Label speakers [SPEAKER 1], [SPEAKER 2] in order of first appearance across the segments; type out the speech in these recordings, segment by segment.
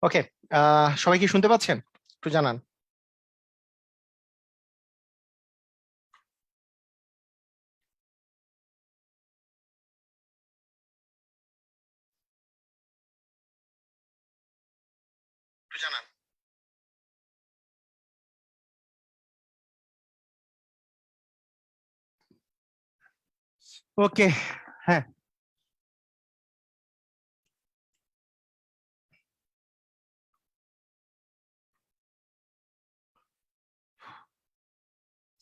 [SPEAKER 1] ওকে। সবাই কি শুনতে পাচ্ছেন? একটু জানান। একটু জানান। ওকে। হ্যাঁ।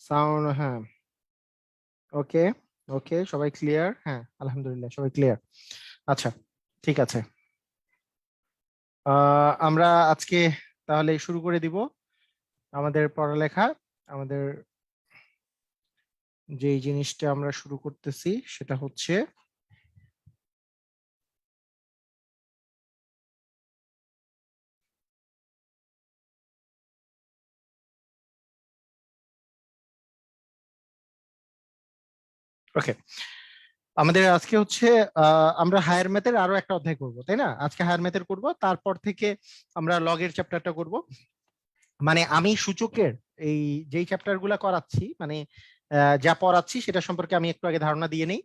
[SPEAKER 1] সাউন্ড, হ্যাঁ। ওকে। ওকে, সবাই ক্লিয়ার? হ্যাঁ, আলহামদুলিল্লাহ সবাই ক্লিয়ার। আচ্ছা, ঠিক আছে। আমরা আজকে তাহলে শুরু করে দিব আমাদের পড়ালেখা। আমাদের যে জিনিসটা আমরা শুরু করতেছি সেটা হচ্ছে ওকে। আমাদের আজকে হচ্ছে আমরা হায়ার ম্যাথের আরো একটা অধ্যায় করব, তাই না? আজকে হায়ার ম্যাথের করব, তারপর থেকে আমরা লগের চ্যাপ্টারটা করব। মানে আমি সূচকের এই যেই চ্যাপ্টার গুলা করাচ্ছি, মানে যা পড়াচ্ছি সেটা সম্পর্কে আমি একটু আগে ধারণা দিয়ে নেই।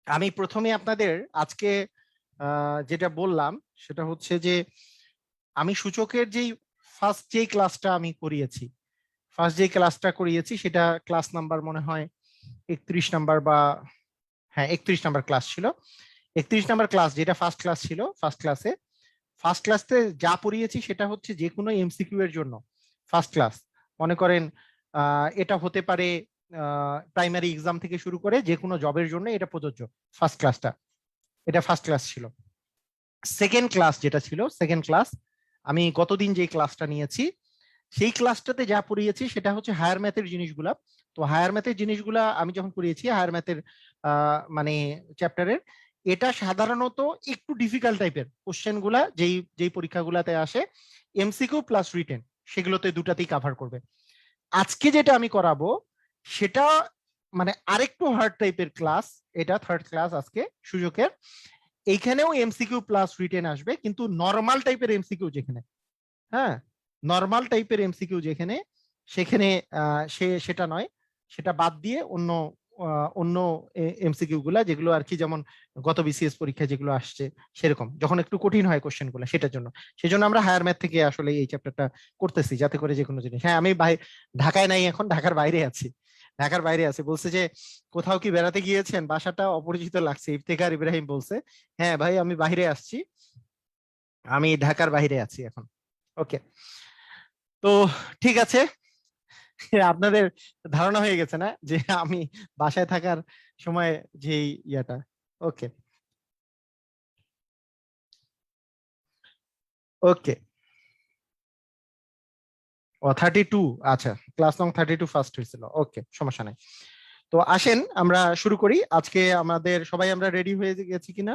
[SPEAKER 1] আমি প্রথমে আপনাদের আজকে যেটা বললাম সেটা হচ্ছে যে আমি সূচকের যেই ফার্স্ট যেই ক্লাসটা করিয়েছি সেটা ক্লাস নাম্বার মনে হয় 31 নাম্বার, বা হ্যাঁ 31 নাম্বার ক্লাস ছিল। 31 নাম্বার ক্লাস, যেটা ফার্স্ট ক্লাস ছিল। ফার্স্ট ক্লাসে যা পড়িয়েছি সেটা হচ্ছে যে কোনো এমসিকিউ এর জন্য ফার্স্ট ক্লাস। মনে করেন এটা হতে পারে প্রাইমারি এক্সাম থেকে শুরু করে যে কোনো জবের জন্য এটা প্রযোজ্য। ফার্স্ট ক্লাসটা, এটা ফার্স্ট ক্লাস ছিল। সেকেন্ড ক্লাস আমি গতদিন যে ক্লাসটা নিয়েছি সেই ক্লাসটাতে যা পড়িয়েছি সেটা হচ্ছে হায়ার ম্যাথের জিনিসগুলা। তো হায়ার ম্যাথের জিনিসগুলা আমি যখন পড়িয়েছি হায়ার ম্যাথের মানে চ্যাপ্টারের, এটা সাধারণত একটু ডিফিকাল্ট টাইপের কোশ্চেন গুলা, যেই যেই পরীক্ষাগুলাতে আসে এমসিকিউ প্লাস রিটেন, সেগুলোতে দুটাতেই কাভার করবে। আজকে যেটা আমি করাবো সেটা মানে আরেকটু হার্ড টাইপের ক্লাস। এটা থার্ড ক্লাস আজকে সুযোগের। এইখানেও এমসিকিউ প্লাস রিটেন আসবে, কিন্তু নর্মাল টাইপের এমসিকিউ যেখানে, হ্যাঁ, নর্মাল টাইপের এমসিকিউ যেখানে, সেখানে সেটা নয়, সেটা বাদ দিয়ে অন্য অন্য এমসিকিউ গুলা যেগুলো আর কি, যেমন গত বিসিএস পরীক্ষায় যেগুলো আসছে সেরকম, যখন একটু কঠিন হয় কোশ্চেন গুলো, সেটার জন্য। সেজন্য আমরা হায়ার ম্যাথ থেকে আসলে এই চ্যাপ্টারটা করতেছি, যাতে করে যে কোনো জিনিস। হ্যাঁ, আমি ঢাকায় নাই এখন, ঢাকার বাইরে আছি। ঢাকার বাইরে আছে বলছে যে কোথাও কি বেড়াতে গিয়েছেন, বাসাটা অপরিচিত লাগছে, ইফতেখার ইব্রাহিম বলছে। হ্যাঁ ভাই, আমি বাইরে আসছি, আমি ঢাকার বাইরে আছি এখন। ওকে। তো ঠিক আছে। আপনাদের ধারণা হয়ে গেছে না যে আমি বাসায় থাকার সময় যে ইয়াটা। ওকে। ওকে। ও 32। আচ্ছা, ক্লাস নং 32 ফার্স্ট হয়েছিল। ওকে, সমস্যা নাই। তো আসেন আমরা শুরু করি আজকে। আমাদের সবাই আমরা রেডি হয়ে গেছি কিনা?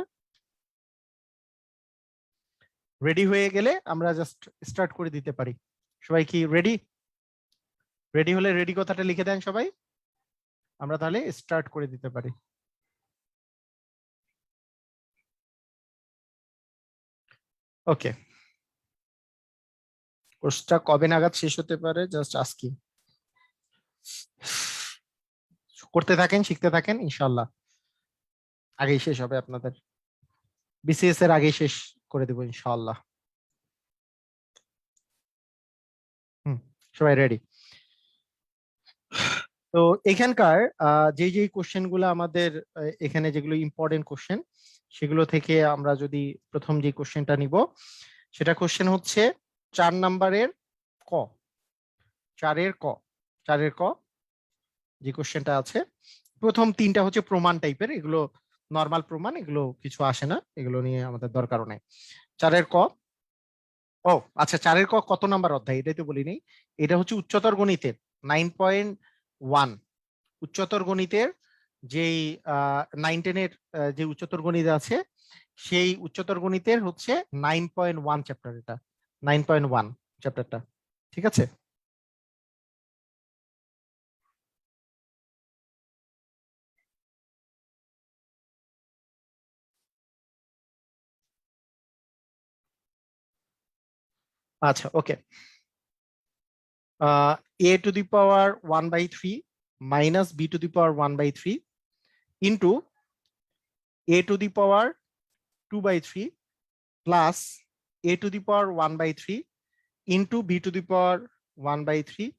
[SPEAKER 1] রেডি হয়ে গেলে আমরা জাস্ট স্টার্ট করে দিতে পারি। সবাই কি রেডি? রেডি হলে রেডি কথাটা লিখে দেন সবাই, আমরা তাহলে স্টার্ট করে দিতে পারি। ওকে। কোর্সটা কবে নাগাদ শেষ হতে পারে জাস্ট আজকে করতে থাকেন, শিখতে থাকেন, ইনশাল্লাহ আগেই শেষ হবে আপনাদের। বিসিএস এর আগেই শেষ করে দেবো ইনশাল্লাহ। হুম। সবাই রেডি? তো এখানকার যে যে কোশ্চেন গুলো আমাদের এখানে যেগুলো ইম্পর্টেন্ট কোশ্চেন, সেগুলো থেকে আমরা যদি প্রথম যে কোশ্চেনটা নিব, সেটা কোশ্চেন হচ্ছে 4 নাম্বারের ক। চারের ক। চারের ক যে কোশ্চেনটা আছে, প্রথম তিনটা হচ্ছে প্রমাণ টাইপের, এগুলো নর্মাল প্রমাণ, এগুলো কিছু আসে না, এগুলো নিয়ে আমাদের দরকারও নেই। চারের ক। ও আচ্ছা, চারের ক কত নাম্বার অধ্যায় এটাই তো বলিনি। এটা হচ্ছে উচ্চতর গণিতের 9.1। উচ্চতর গণিতের যেই 9-10-এর যে উচ্চতর গণিত আছে, সেই উচ্চতর গণিতের হচ্ছে 9.1 চ্যাপ্টার এটা। 9.1 চ্যাপ্টারটা, ঠিক আছে। আচ্ছা ওকে, a to the power 1/3 minus b to the power 1/3 into a to the power 2/3 plus a to the power 1/3 into b to the power 1/3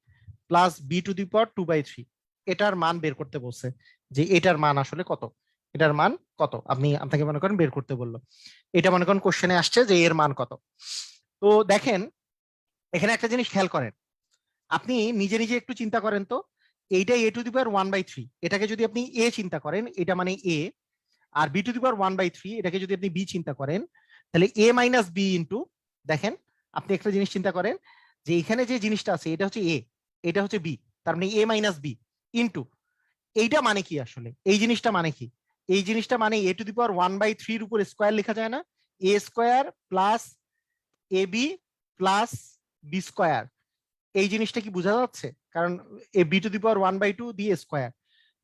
[SPEAKER 1] plus b to the power 2/3, এটার মান বের করতে বলছে যে এটার মান আসলে কত, এটার মান কত আপনাকে মনে করেন বের করতে বললো। এটা মনে করেন কোশ্চেনে আসছে যে এর মান কত। তো দেখেন এখানে একটা জিনিস খেয়াল করেন, আপনি নিজে নিজে একটু চিন্তা করেন তো, এইটা a টু দি পাওয়ার 1/3, এটাকে যদি আপনি a চিন্তা করেন এটা মানে a, আর b টু দি পাওয়ার 1/3 এটাকে যদি আপনি b চিন্তা করেন, তাহলে a মাইনাস b ইন্টু, দেখেন আপনি একটা জিনিস চিন্তা করেন যে এখানে যে জিনিসটা আছে এটা হচ্ছে a, এটা হচ্ছে b, তার মানে a মাইনাস b ইন্টু, এইটা মানে কি আসলে, এই জিনিসটা মানে কি, এই জিনিসটা মানে a টু দি পাওয়ার 1/3 এর উপর স্কোয়ার লেখা যায় না, a square plus ab plus b square, এই জিনিসটা কি বোঝা যাচ্ছে? কারণ এ বি টু দি পাওয়ার 1/2 দিয়ে স্কোয়ার,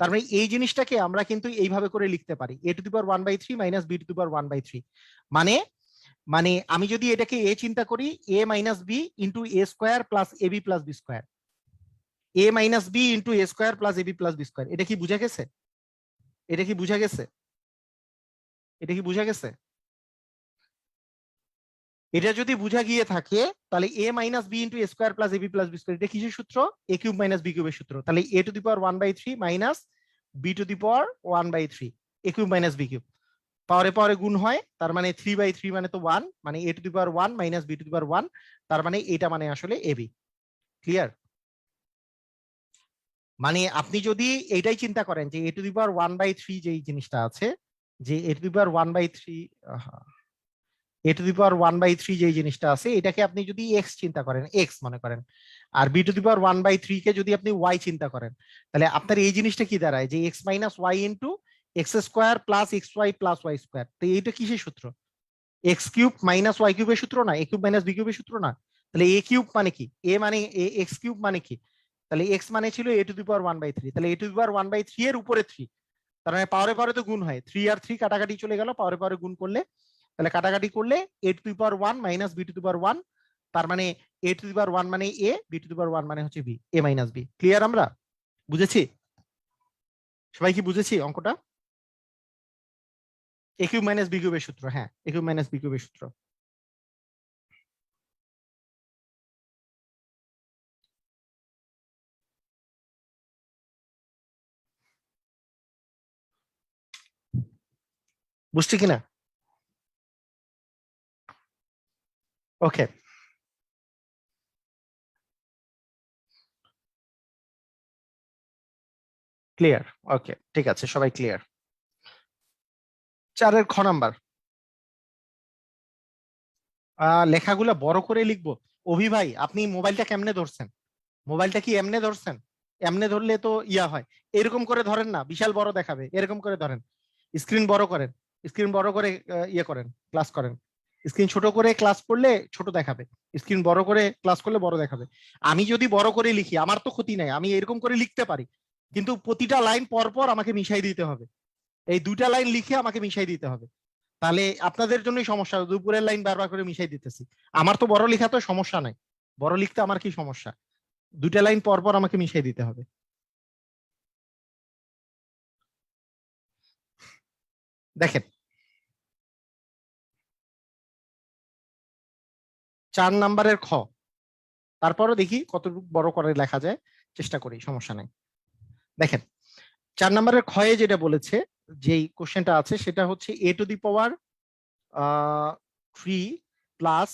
[SPEAKER 1] তার মানে এই জিনিসটাকে আমরা কিন্তু এইভাবে করে লিখতে পারি a to the power 1/3 minus b to the power 1/3, মানে মানে আমি যদি এটাকে a চিন্তা করি a minus b into a square plus ab plus b square, a minus b into a square plus ab plus b square, এটা কি বুঝা গেছে? এটা কি বুঝা গেছে? এটা কি বুঝা গেছে? এটা যদি বুঝা গিয়ে থাকে তাহলে a minus b into a square plus ab plus b square, এটা কিসের সূত্র? a কিউব মাইনাস b কিউবের সূত্র। তাহলে a to the power 1/3 minus b to the power 1/3 a cube minus b cube, পাওয়ারে পাওয়ারে গুণ হয়, তার মানে 3/3 মানে তো 1, মানে a to the power 1 minus b to the power 1, তার মানে এটা মানে আসলে ab। ক্লিয়ার? মানে আপনি যদি এইটাই চিন্তা করেন যে a টু দি পাওয়ার 1/3 যেই জিনিসটা আছে, যে a to the power 1/3 a to the power 1/3 যেই জিনিসটা আছে এটাকে আপনি যদি এক্স চিন্তা করেন, এক্স মনে করেন, আর বি টু দি পাওয়ার 1/3 কে যদি আপনি ওয়াই চিন্তা করেন, তাহলে আপনার এই জিনিসটা কি দাঁড়ায় যে x minus y into x square plus x y plus y square. তো এইটা কিসের সূত্র? এক্স কিউব মাইনাস ওয়াই কিউবের সূত্র না, এ কিউব মাইনাস বি কিউবের সূত্র না? তাহলে এ কিউব মানে কি, এ মানে এক্স কিউব মানে কি, তাহলে এক্স মানে ছিল এ টু দি পাওয়ার 1/3, তাহলে এ টু দি পাওয়ার 1/3 এর উপরে 3, তার মানে পাওয়ারে পাওয়ারে তো গুণ হয়, 3 আর 3 কাটাকাটি চলে গেল, পাওয়ারে পাওয়ারে গুণ করলে, তাহলে কাটাকাটি করলে a to the power 1 minus b to the power 1, তার মানে a টু দি পাওয়ার 1 মানে a, b to the power 1 মানে হচ্ছে b, a minus b। Clear? আমরা বুঝেছি? সবাই কি বুঝেছি অঙ্কটা? a কিউব মাইনাস b কিউবের সূত্র, হ্যাঁ a কিউব মাইনাস b কিউবের সূত্র। বুঝছি কিনা? ওকে, ক্লিয়ার। ওকে ঠিক আছে, সবাই ক্লিয়ার। 4 এর খ নাম্বার, লেখাগুলো বড় করে লিখবো। অভি ভাই আপনি মোবাইলটা কেমনে ধরছেন? মোবাইলটা কি এমনে ধরছেন? এমনে ধরলে তো ইয়া হয়, এরকম করে ধরেন না, বিশাল বড় দেখাবে, এরকম করে ধরেন, স্ক্রিন বড় করেন, স্ক্রিন বড় করে ইয়ে করেন, ক্লাস করেন। স্ক্রিন ছোট করে ক্লাস করলে ছোট দেখাবে, স্ক্রিন বড় করে ক্লাস করলে বড় দেখাবে। আমি যদি বড় করে লিখি আমার তো ক্ষতি নাই, আমি এরকম করে লিখতে পারি, কিন্তু প্রতিটা লাইন পর পর আমাকে মিশাই দিতে হবে, এই দুইটা লাইন লিখে আমাকে মিশাই দিতে হবে। তাহলে আপনাদের জন্যই সমস্যা, দুপুরের লাইন বারবার করে মিশাই দিতেছি। আমার তো বড় লেখা তো সমস্যা নাই, বড় লিখতে আমার কি সমস্যা, দুইটা লাইন পর পর আমাকে মিশিয়ে দিতে হবে। দেখেন 4 নাম্বারের খ, তারপরও দেখি কতটুকু বড় করে লেখা যায়, চেষ্টা করি, সমস্যা নাই। দেখেন 4 নাম্বারের খয়ে যেটা বলেছে, যেই কোশ্চেনটা আছে সেটা হচ্ছে a to the power 3 plus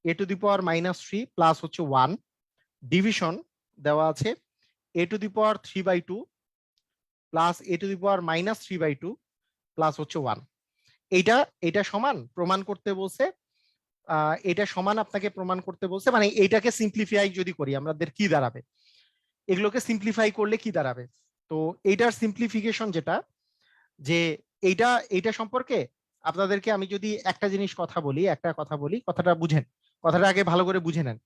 [SPEAKER 1] a to the power -3 plus হচ্ছে 1, ডিভিশন দেওয়া আছে a to the power 3/2 plus a to the power -3/2 plus হচ্ছে 1। এইটা এটা সমান প্রমাণ করতে বলছে, এটা সমান আপনাকে প্রমাণ করতে বলছে, মানে এইটাকে সিম্পলিফাই যদি করি আমাদের কি দাঁড়াবে, এগুলোকে সিম্পলিফাই করলে কি দাঁড়াবে। তো এইটার সিম্পলিফিকেশন যেটা, যে এইটা এইটা সম্পর্কে আপনাদেরকে আমি যদি একটা জিনিস কথা বলি, একটা কথা বলি, কথাটা বুঝেন, কথাটা আগে ভালো করে বুঝে নেন।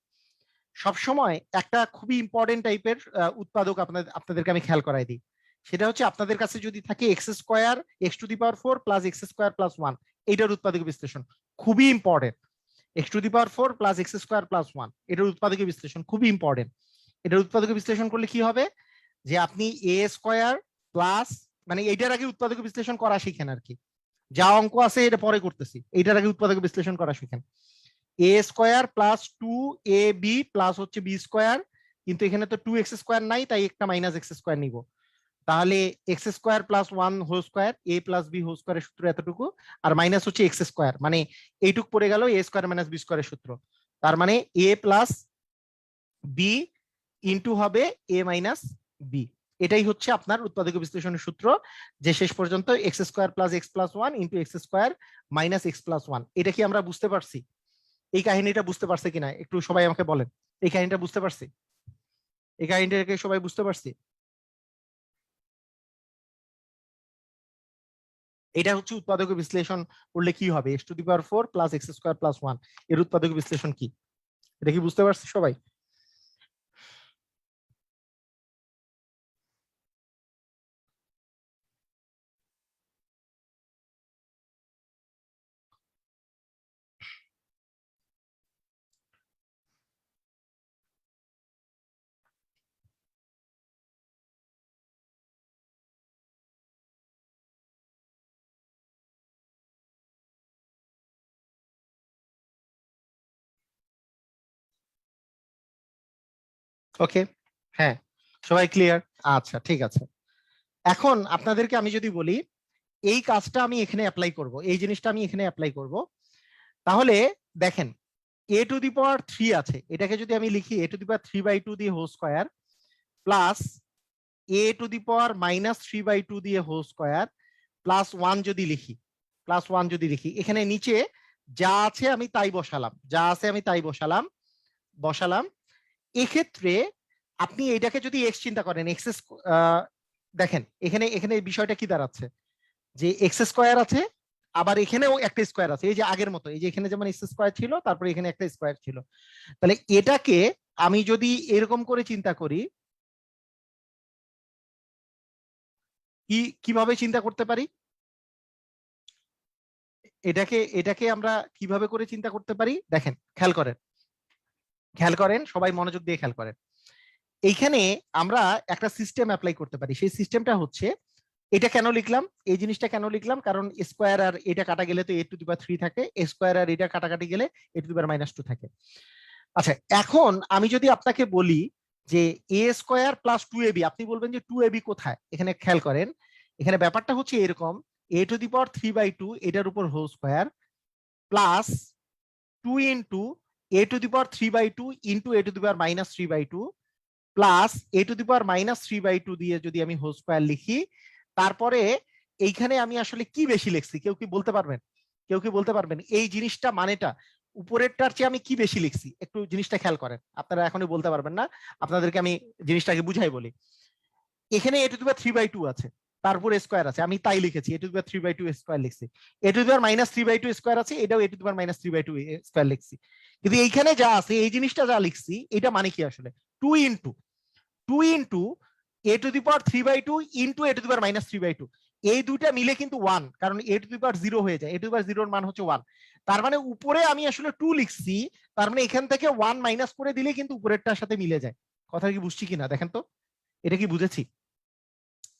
[SPEAKER 1] সবসময় একটা খুবই ইম্পর্টেন্ট টাইপের উৎপাদক আপনাদেরকে আমি খেয়াল করাই দিই, সেটা হচ্ছে আপনাদের কাছে যদি থাকে x square x to the power 4 plus x square plus 1, এইটার উৎপাদক বিশ্লেষণ খুবই important. X to the power 4 plus x square plus 1, এটার উৎপাদকীয় বিশ্লেষণ খুবই ইম্পর্টেন্ট। এটার উৎপাদকীয় বিশ্লেষণ করলে কি হবে, যে আপনি এ স্কোয়ার প্লাস, মানে এইটার আগে উৎপাদকীয় বিশ্লেষণ করা শিখেন আর কি, যা অঙ্ক আছে এটা পরে করতেছি, এইটার আগে উৎপাদকীয় বিশ্লেষণ করা শিখেন। এ স্কোয়ার প্লাস 2ab প্লাস হচ্ছে বি স্কোয়ার, কিন্তু এখানে তো 2x স্কোয়ার নাই, তাই একটা মাইনাস এক্স স্কোয়ার নিব। তাহলে x square plus 1 whole square, a plus b whole স্কোয়ারের সূত্র এতটুকু, আর মাইনাস হচ্ছে এক্স স্কোয়ার, মানে এইটুকু পড়ে গেল এ স্কোয়ার মাইনাস বি স্কোয়ারের সূত্র। তার মানে এ প্লাস বি ইন্টু হবে এ মাইনাস বি। এটাই হচ্ছে আপনার উৎপাদকীয় বিশ্লেষণের সূত্র, যে শেষ পর্যন্ত x square plus x plus 1 into x square minus x plus 1। এটা কি আমরা বুঝতে পারছি? এই কাহিনীটা বুঝতে পারছে কিনা একটু সবাই আমাকে বলেন, এই কাহিনীটা বুঝতে পারছি? এই কাহিনীটাকে সবাই বুঝতে পারছি? এটা হচ্ছে উৎপাদকীয় বিশ্লেষণ করলে কি হবে, x to the power 4 plus x square plus 1, এর উৎপাদকীয় বিশ্লেষণ কি, এটা কি বুঝতে পারছি সবাই? ওকে, হ্যাঁ, সবাই ক্লিয়ার? আচ্ছা ঠিক আছে। এখন আপনাদেরকে আমি যদি বলি এই কাজটা আমি এখানে অ্যাপ্লাই করব, এই জিনিসটা আমি এখানে অ্যাপ্লাই করব, তাহলে দেখেন এ টু দি পাওয়ার 3 আছে, এটাকে যদি আমি লিখি এ টু দি পাওয়ার 3/2 দিয়ে whole square plus a to the power minus 3/2 দিয়ে হোল স্কোয়ার প্লাস 1 যদি লিখি, প্লাস 1 যদি লিখি, এখানে নিচে যা আছে আমি তাই বসালাম, যা আছে আমি তাই বসালাম। এক্ষেত্রে আপনি এটাকে যদি এক্স চিন্তা করেন, এক্স, দেখেন এখানে এখানে বিষয়টা কি দাঁড়াচ্ছে, যে এক্স স্কোয়ার আছে, আবার এখানেও একটা স্কোয়ার আছে, এই যে আগের মতো, এই যে এখানে যেমন এক্স স্কোয়ার ছিল তারপরে এখানে একটা স্কোয়ার ছিল। তাহলে এটাকে আমি যদি এরকম করে চিন্তা করি, কিভাবে চিন্তা করতে পারি, এটাকে এটাকে আমরা কিভাবে করে চিন্তা করতে পারি, দেখেন খেয়াল করেন সবাই মনোযোগ দিয়ে খেয়াল করেন। এইখানে আমরা একটা সিস্টেম অ্যাপ্লাই করতে পারি, সেই সিস্টেমটা হচ্ছে, এটা কেন লিখলাম, এই জিনিসটা কেন লিখলাম, কারণ স্কোয়ার আর এটা কাটা গেলে তো এ টু দি পাওয়ার 3 থাকে, স্কোয়ার আর এটা কাটাকাটি গেলে এ টু দি পাওয়ার -2 থাকে। আচ্ছা, এখন আমি যদি আপনাকে বলি যে এ স্কোয়ার প্লাস 2ab, আপনি বলবেন যে 2ab কোথায়, এখানে খেয়াল করেন, এখানে ব্যাপারটা হচ্ছে এরকম, এ টু দি পাওয়ার 3/2 এটার উপর whole square plus 2 into a to the power 3/2 into a to the power -3/2 plus a to the power -3/2 দিয়ে যদি আমি হোল স্কোয়ার লিখি, তারপরে এইখানে আমি আসলে কি বেশি লিখছি, কেউ কি বলতে পারবেন? কেউ কি বলতে পারবেন এই জিনিসটা মানেটা, উপরেরটার চেয়ে আমি কি বেশি লিখছি, একটু জিনিসটা খেয়াল করেন, আপনারা এখনই বলতে পারবেন না, আপনাদেরকে আমি জিনিসটাকে বুঝাই বলি। এখানে এ টু দি পাওয়ার 3/2 আছে, তারপরে স্কোয়ার আছে, আমি তাই লিখেছি, এ টু দি পাওয়ার 3/2 স্কোয়ার লিখছি। এ টু দি পাওয়ার -3/2 স্কোয়ার আছে, এটাও এ টু দি পাওয়ার -3/2 স্কোয়ার লিখছি। কিন্তু এইখানে যা আছে, এই জিনিসটা যা লিখছি, এটা মানে কি আসলে, 2 into a to the power 3/2 into a to the power -3/2, এই দুইটা মিলে কিন্তু 1, কারণ এ টু দি পাওয়ার 0 হয়ে যায়, এ টু দি পাওয়ার 0 এর মান হচ্ছে 1। তার মানে উপরে আমি আসলে 2 লিখছি, তার মানে এখান থেকে 1 মাইনাস করে দিলে কিন্তু উপরেরটার সাথে মিলে যায়। কথা কি বুঝছি কিনা দেখেন তো, এটা কি বুঝেছি?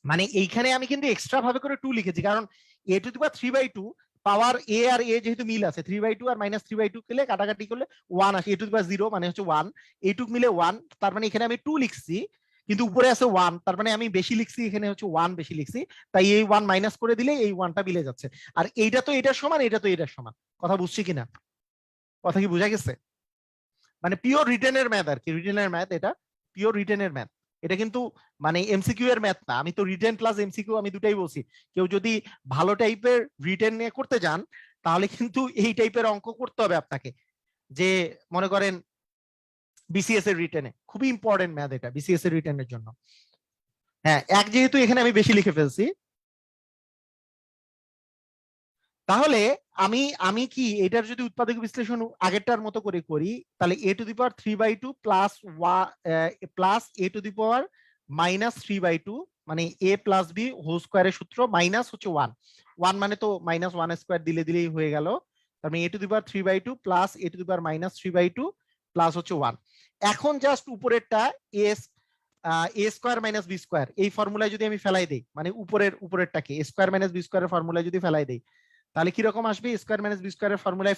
[SPEAKER 1] মানে এইখানে আমি কিন্তু এক্সট্রা ভাবে করে 2 লিখেছি, কারণ এ টু দি পাওয়ার 3/2 পাওয়ার এ আর এ যেহেতু মিল আছে, 3/2 আর -3/2 করলে কাটাকাটি করলে 1 আসে, এ টু দি পাওয়ার 0 মানে হচ্ছে 1, এইটুক মিলে 1, তার মানে এখানে আমি 2 লিখছি, কিন্তু উপরে আছে 1, তার মানে আমি বেশি লিখছি, এখানে হচ্ছে 1 বেশি লিখছি, তাই এই 1 মাইনাস করে দিলে এই 1টা মিলে যাচ্ছে। আর এইটা তো এটার সমান, এটা তো এটার সমান। কথা বুঝছি কিনা, কথা কি বোঝা গেছে? মানে পিওর রিটেনের ম্যাথ আর কি, রিটেনের ম্যাথ, এটা পিওর রিটেনের ম্যাথ, এটা কিন্তু মানে এমসিকিউ এর ম্যাথ না, আমি তো রিটেন প্লাস এমসিকিউ আমি দুটাই বলছি। কেউ যদি ভালো টাইপের রিটেন নিয়ে করতে যান, তাহলে কিন্তু এই টাইপের অঙ্ক করতে হবে আপনাকে, যে মনে করেন বিসিএস এর রিটেনে খুবই ইম্পর্টেন্ট ম্যাথ এটা, বিসিএস এর রিটেনের জন্য। হ্যাঁ, এক যেহেতু এখানে আমি বেশি লিখে ফেলছি, তাহলে আমি আমি কি এটার যদি উৎপাদক বিশ্লেষণ আগেরটার মতো করে করি, তাহলে a to the power 3/2 plus a to the power -3/2, মানে এ প্লাস বি হোল স্কোয়ারের সূত্র, মাইনাস হচ্ছে 1 মানে তো -1 স্কোয়ার দিলেই হয়ে গেল, তার মানে a to the power 3/2 plus a to the power minus 3/2 plus হচ্ছে 1। এখন জাস্ট উপরেরটা a square minus B square এই ফর্মুলায় যদি আমি ফেলাই দেই, মানে উপরেরটাকে a স্কয়ার মাইনাস বি স্কয়ারের ফর্মুলায় যদি ফেলাই দেই, তাহলে কি রকম আসবে? a স্কয়ার মাইনাস বি স্কয়ারের ফর্মুলায়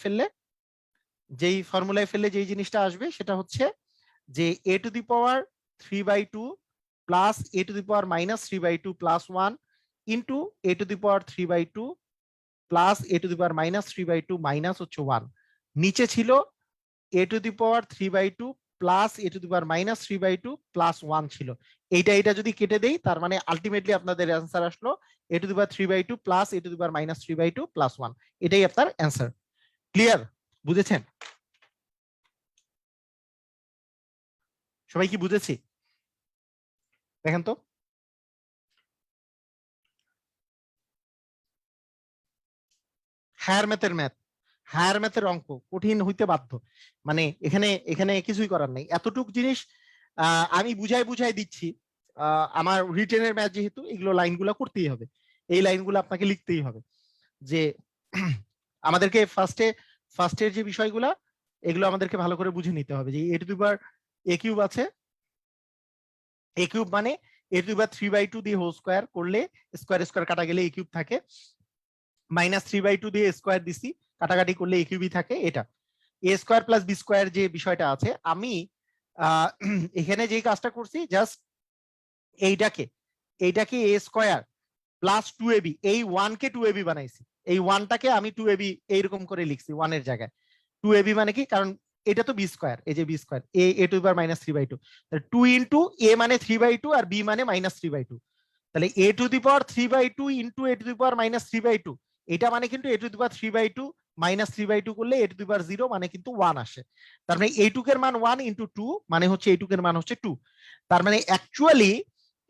[SPEAKER 1] ফেললে যেই জিনিসটা আসবে সেটা হচ্ছে যে a to the power 3/2 plus a to the power minus 3/2 plus 1 into a to the power 3/2 plus a to the power minus 3/2 minus হচ্ছে 1। নিচে ছিল a to the power 3/2 plus a to the power minus 3/2 plus 1 ছিল। এটা যদি কেটে দেই, তার মানে আলটিমেটলি আপনাদের অ্যান্সার আসলো a to the power 3/2 plus a to the power minus 3/2 plus 1। এটাই আপনার অ্যান্সার। ক্লিয়ার? বুঝেছেন সবাই? কি বুঝেছি দেখেন তো। হায়ার ম্যাথের অঙ্ক কঠিন হইতে বাধ্য, মানে এখানে এখানে কিছুই করার নেই। এতটুক জিনিস আমি বুঝাই দিচ্ছি। আমার রিটেনের ম্যাথ যেহেতু, এগুলো লাইনগুলো করতেই হবে, এই লাইনগুলো আপনাকে লিখতেই হবে। যে আমাদেরকে ফার্স্টের যে বিষয়গুলা, এগুলো আমাদেরকে ভালো করে বুঝে নিতে হবে। যে a to the power a cube আছে, a কিউব মানে a টু দি পাওয়ার 3/2 দিয়ে হোল স্কয়ার করলে স্কয়ার কাটা গেলে a কিউব থাকে, মাইনাস 3/2 দিয়ে স্কয়ার দিছি, কাটাকাটি করলে a কিউবই থাকে। এটা a square plus B square যে বিষয়টা আছে, আমি এখানে যে কাজটা করছি, জাস্ট এইটাকে a স্কয়ার প্লাস 2ab, এই 1 কে 2ab বানাইছি। এই 1টাকে আমি 2ab এইরকম করে লিখছি 1 এর জায়গায়। 2ab মানে কি, কারণ এটা তো বি স্কয়ার, এই যে B square a to the power minus 3/2, তাহলে 2 ইনটু a মানে 3/2 আর b মানে মাইনাস 3/2, তাহলে a to the power 3/2 into a to the power minus 3/2, এটা মানে কিন্তু a to the power 3/2 minus 3/2 করলে a টু দি পাওয়ার 0 মানে কিন্তু 1 আসে। তার মানে এইটুকের মান 1 ইনটু 2 মানে হচ্ছে এইটুকের মান হচ্ছে 2। তার মানে অ্যাকচুয়ালি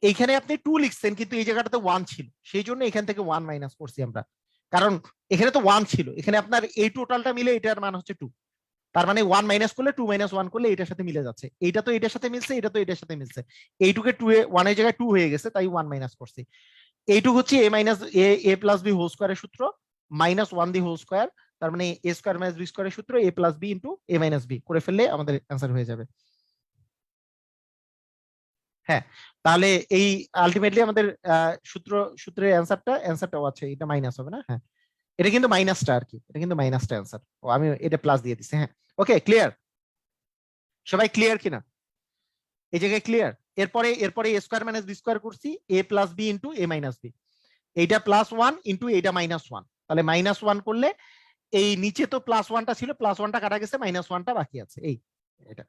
[SPEAKER 1] এইখানে আপনি 2 লিখছেন, কিন্তু এই জায়গাটাতে 1 ছিল, সেই জন্য এখান থেকে 1 মাইনাস করছি আমরা, কারণ এখানে তো 1 ছিল। এখানে আপনার এই টোটালটা মিলে এটার মান হচ্ছে 2। তার মানে 1 মাইনাস করলে 2 মাইনাস 1 করলে এটার সাথে মিলে যাচ্ছে, এইটা তো এটার সাথে মিলছে, এটা তো এটার সাথে মিলছে, এইটুকে 2 1 এর জায়গায় 2 হয়ে গেছে, তাই 1 মাইনাস করছি। এইটুকু হচ্ছে a minus a plus b whole স্কয়ারের সূত্র, মাইনাস 1 দি হোল স্কয়ার, তার মানে a স্কয়ার মাইনাস বি স্কয়ারের সূত্র a plus B into a minus b করে ফেললে আমাদের অ্যান্সার হয়ে যাবে। হ্যাঁ, তাহলে এই আলটিমেটলি আমাদের সূত্রের অ্যান্সারটাও আছে, এটা মাইনাস হবে না? হ্যাঁ, এটা কিন্তু মাইনাসটা আর কি, এটা কিন্তু মাইনাসটা অ্যান্সার। ও আমি এটা প্লাস দিয়ে দিচ্ছি। হ্যাঁ, ওকে, ক্লিয়ার? সবাই ক্লিয়ার কিনা এই জায়গায়? ক্লিয়ার? এরপরে a square minus B square করছি, a plus B into a minus B, এইটা প্লাস 1 ইনটু এইটা মাইনাস 1, তাহলে মাইনাস 1 করলে এই নিচে তো প্লাস 1টা ছিল, প্লাস 1টা কাটা গেছে, মাইনাস 1টা বাকি আছে। এটা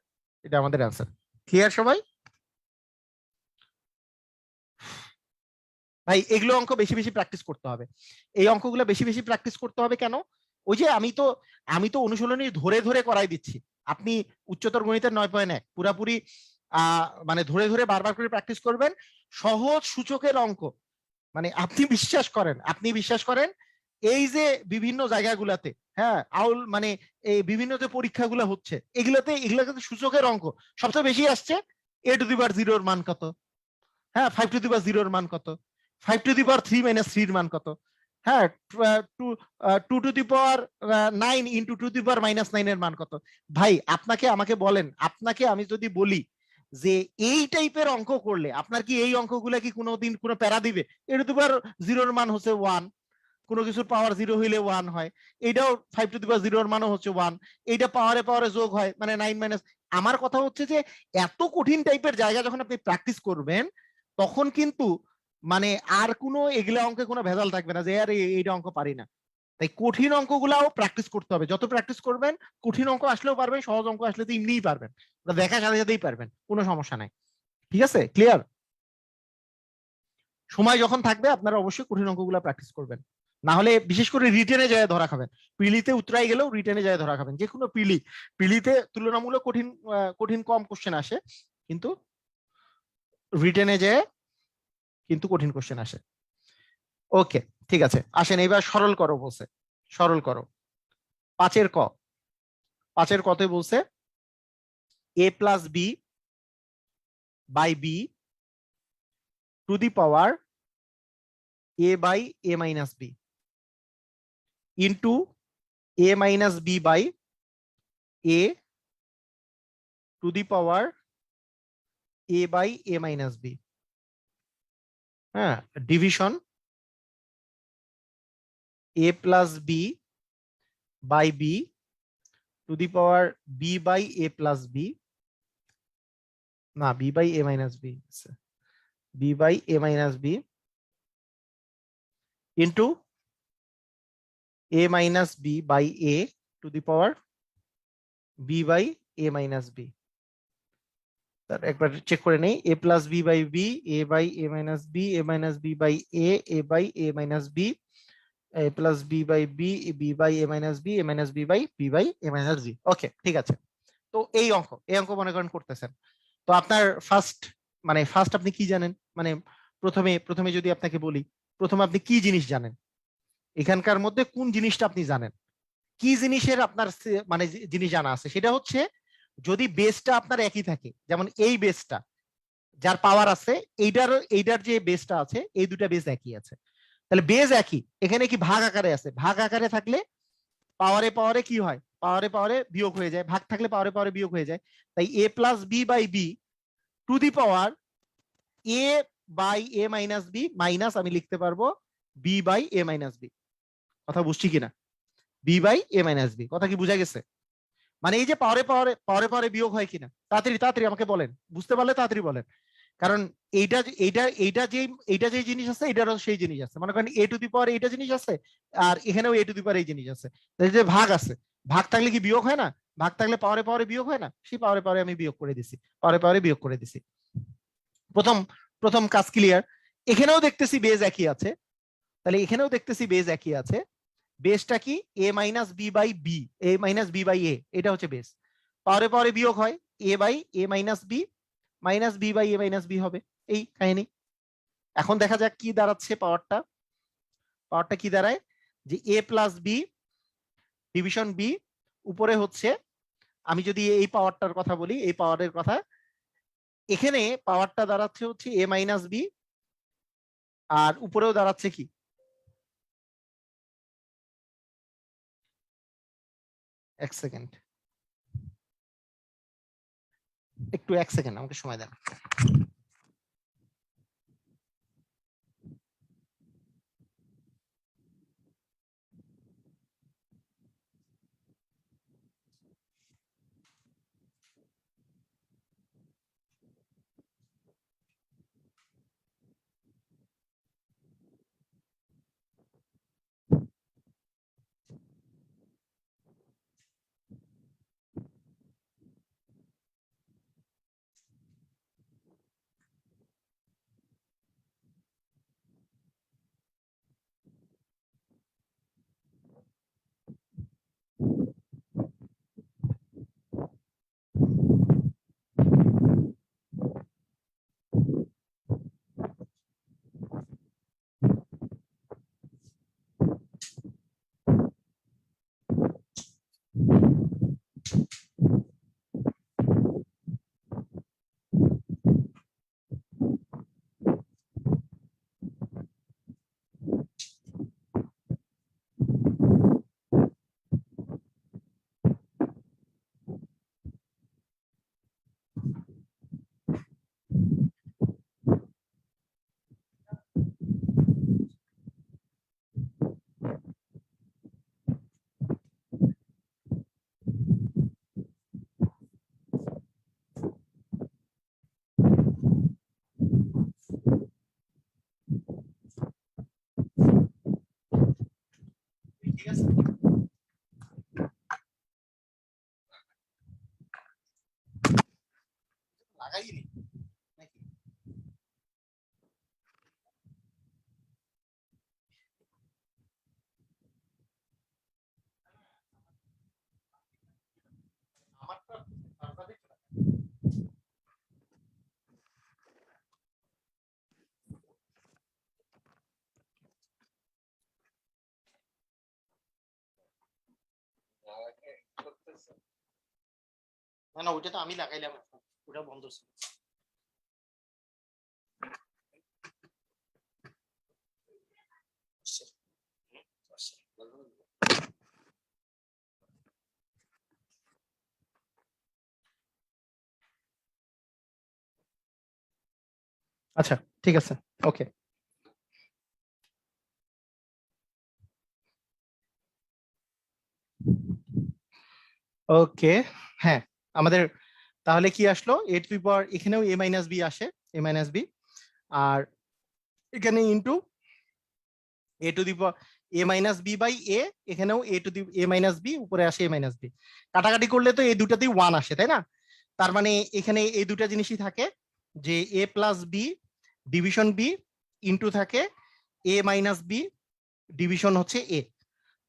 [SPEAKER 1] এটা আমাদের অ্যান্সার। ক্লিয়ার সবাই? ভাই এগুলো অঙ্ক বেশি বেশি প্র্যাকটিস করতে হবে, এই অঙ্কগুলো বেশি বেশি প্র্যাকটিস করতে হবে। কেন? ওই যে আমি তো অনুশীলনী ধরে ধরে করাই দিচ্ছি। আপনি উচ্চতর গণিতের 9.1 পুরাপুরি মানে ধরে ধরে বারবার করে প্র্যাকটিস করবেন। সহজ সূচকের অঙ্ক, মানে আপনি বিশ্বাস করেন এই যে বিভিন্ন জায়গাগুলাতে, হ্যাঁ, মানে এই বিভিন্ন যে পরীক্ষাগুলো হচ্ছে, এগুলোতে সূচকের অঙ্ক সবচেয়ে বেশি আসছে। a টু দি পাওয়ার 0 এর মান কত? হ্যাঁ, 5 টু দি পাওয়ার 0 এর মান কত? 5 টু দি পাওয়ার 3 মাইনাস 3 এর মান কত? হ্যাঁ, 2 to the power 9 into 2 to the power minus 9 এর মান কত? ভাই আমাকে বলেন, আপনাকে আমি যদি বলি যে এই টাইপের অঙ্ক করলে আপনার কি এই অঙ্কগুলা কি কোনোদিন কোনো প্যারা দিবে? a টু দি পাওয়ার 0 এর মান হচ্ছে 1, কোনো কিছুর পাওয়ার 0 হইলে 1 হয়, এইটাও 5 টু দি পাওয়ার 0 এর মানও হচ্ছে 1, এইটা পাওয়ারে যোগ হয় মানে 9 মাইনাস। আমার কথা হচ্ছে যে এত কঠিন টাইপের জায়গা যখন আপনি প্র্যাকটিস করবেন, তখন কিন্তু মানে আর কোনো এগুলা অঙ্কে কোনো ভেজাল থাকবে না যে আরে এইটা অঙ্ক পারি না। তাই কঠিন অঙ্কগুলাও প্র্যাকটিস করতে হবে। যত প্র্যাকটিস করবেন, কঠিন অঙ্ক আসলেও পারবেন, সহজ অঙ্ক আসলে তো এমনিই পারবেন, দেখার সাথে সাথেই পারবেন, কোনো সমস্যা নাই। ঠিক আছে? ক্লিয়ার? সময় যখন থাকবে আপনারা অবশ্যই কঠিন অঙ্কগুলো প্র্যাকটিস করবেন, না হলে বিশেষ করে রিটেনে যায় ধরা খাবেন। প্রিলিতে উতরাই গেলেও রিটেনে যায় ধরা খাবেন। যে কোনো প্রিলিতে তুলনামূলক কঠিন কঠিন কম কোশ্চেন আসে, কিন্তু রিটেনে যায় কিন্তু কঠিন কোশ্চেন আসে। ওকে, ঠিক আছে, আসেন এবার সরল করো বলছে, সরল করো। 5 এর কতে বলছে a plus B by B to the power a by a minus B into a minus B by a to the power a by a minus b, হ্যাঁ, division a plus b by b to the power b by a plus b, না b by a minus b, b by a minus b into a minus b by a to the power b by a minus b। তার একবার check করে নেই, a plus b by b, a by a minus b, a minus b by a by a minus b, a plus b by b, b by a minus b, a minus b by b by a minus b। Okay, ঠিক আছে। তো এই অঙ্ক মনে করেন করতেছেন। তো আপনার ফার্স্ট আপনি কি জানেন, মানে প্রথমে প্রথমে যদি আপনাকে বলি, প্রথমে আপনি কি জিনিস জানেন, এখানকার মধ্যে কোন জিনিসটা আপনি জানেন, কি জিনিসের আপনার মানে জিনিস জানা আছে, সেটা হচ্ছে যদি বেসটা আপনার একই থাকে, যেমন এই বেসটা যার পাওয়ার আছে, এইটার যে বেসটা আছে, এই দুটা বেস একই আছে, তাহলে বেস একই, এখানে কি ভাগ আকারে আছে, ভাগ আকারে থাকলে পাওয়ারে পাওয়ারে কি হয়, পাওয়ারে পাওয়ারে বিয়োগ হয়ে যায়, ভাগ থাকলে পাওয়ারে পাওয়ারে বিয়োগ হয়ে যায়। তাই a plus B by B to the power a by a minus B minus আমি লিখতে পারবো b by a minus B. কথা বুঝছি কিনা, b by a minus B, কথা কি বুঝা গেছে? মানে এই যে পাওয়ারে পাওয়ারে পাওয়ারে পাওয়ারে বিয়োগ হয় কিনা, তাড়াতাড়ি তাড়াতাড়ি আমাকে বলেন, বুঝতে পারলে তাড়াতাড়ি বলেন। কারণ এইটা এইটা এইটা যে জিনিস আছে, এটারও সেই জিনিস আছে, মনে করেন এ টু দি পাওয়ার এইটা জিনিস আছে, আর এখানেও এ টু দি পাওয়ার এই জিনিস আছে। তাই যে ভাগ আছে, ভাগ থাকলে কি বিয়োগ হয় না, ভাগ থাকলে পাওয়ারে পাওয়ারে বিয়োগ হয় না, সেই পাওয়ারে পাওয়ারে আমি বিয়োগ করে দিছি, পাওয়ারে পাওয়ারে বিয়োগ করে দিছি। প্রথম প্রথম কাজ ক্লিয়ার। এখানেও দেখতেছি বেজ একই আছে, তাহলে এখানেও দেখতেছি বেজ একই আছে। বেসটা কি, a minus B by b, a minus B by a, এটা হচ্ছে বেস। পাওয়ারে পাওয়ারে বিয়োগ হয়, a by a minus B minus B by a minus b হবে, এই কাহিনী। এখন দেখা যাক কি দাঁড়াচ্ছে পাওয়ারটা, পাওয়ারটা কি দাঁড়ায়, যে a plus b division B, উপরে হচ্ছে, আমি যদি এই পাওয়ারটার কথা বলি, এই পাওয়ারের কথা, এখানে পাওয়ারটা দাঁড়াচ্ছে হচ্ছে এ মাইনাস বি, আর উপরেও দাঁড়াচ্ছে কি, এক সেকেন্ড, একটু এক সেকেন্ড আমাকে সময় দেন। ঠিক আছে, লাগাইনি নাকি? আমারটা তারপরে না না, ওইটা তো আমি লাগাইলাম এখন, ওটা বন্ধ ছিল। আচ্ছা ঠিক আছে, ওকে। ওকে, হ্যাঁ, আমাদের তাহলে কি আসলো, এ টু দি পাওয়ার এখানেও এ মাইনাস বি আসে, এ মাইনাস বি, আর এখানে into a to the power a minus B by a, এখানেও a to the a minus b, উপরে আসে এ মাইনাস বি। কাটাকাটি করলে তো এই দুটাতেই ওয়ান আসে, তাই না? তার মানে এখানে এই দুটা জিনিসই থাকে, যে a plus b division b into থাকে এ মাইনাস বি ডিভিশন হচ্ছে এ।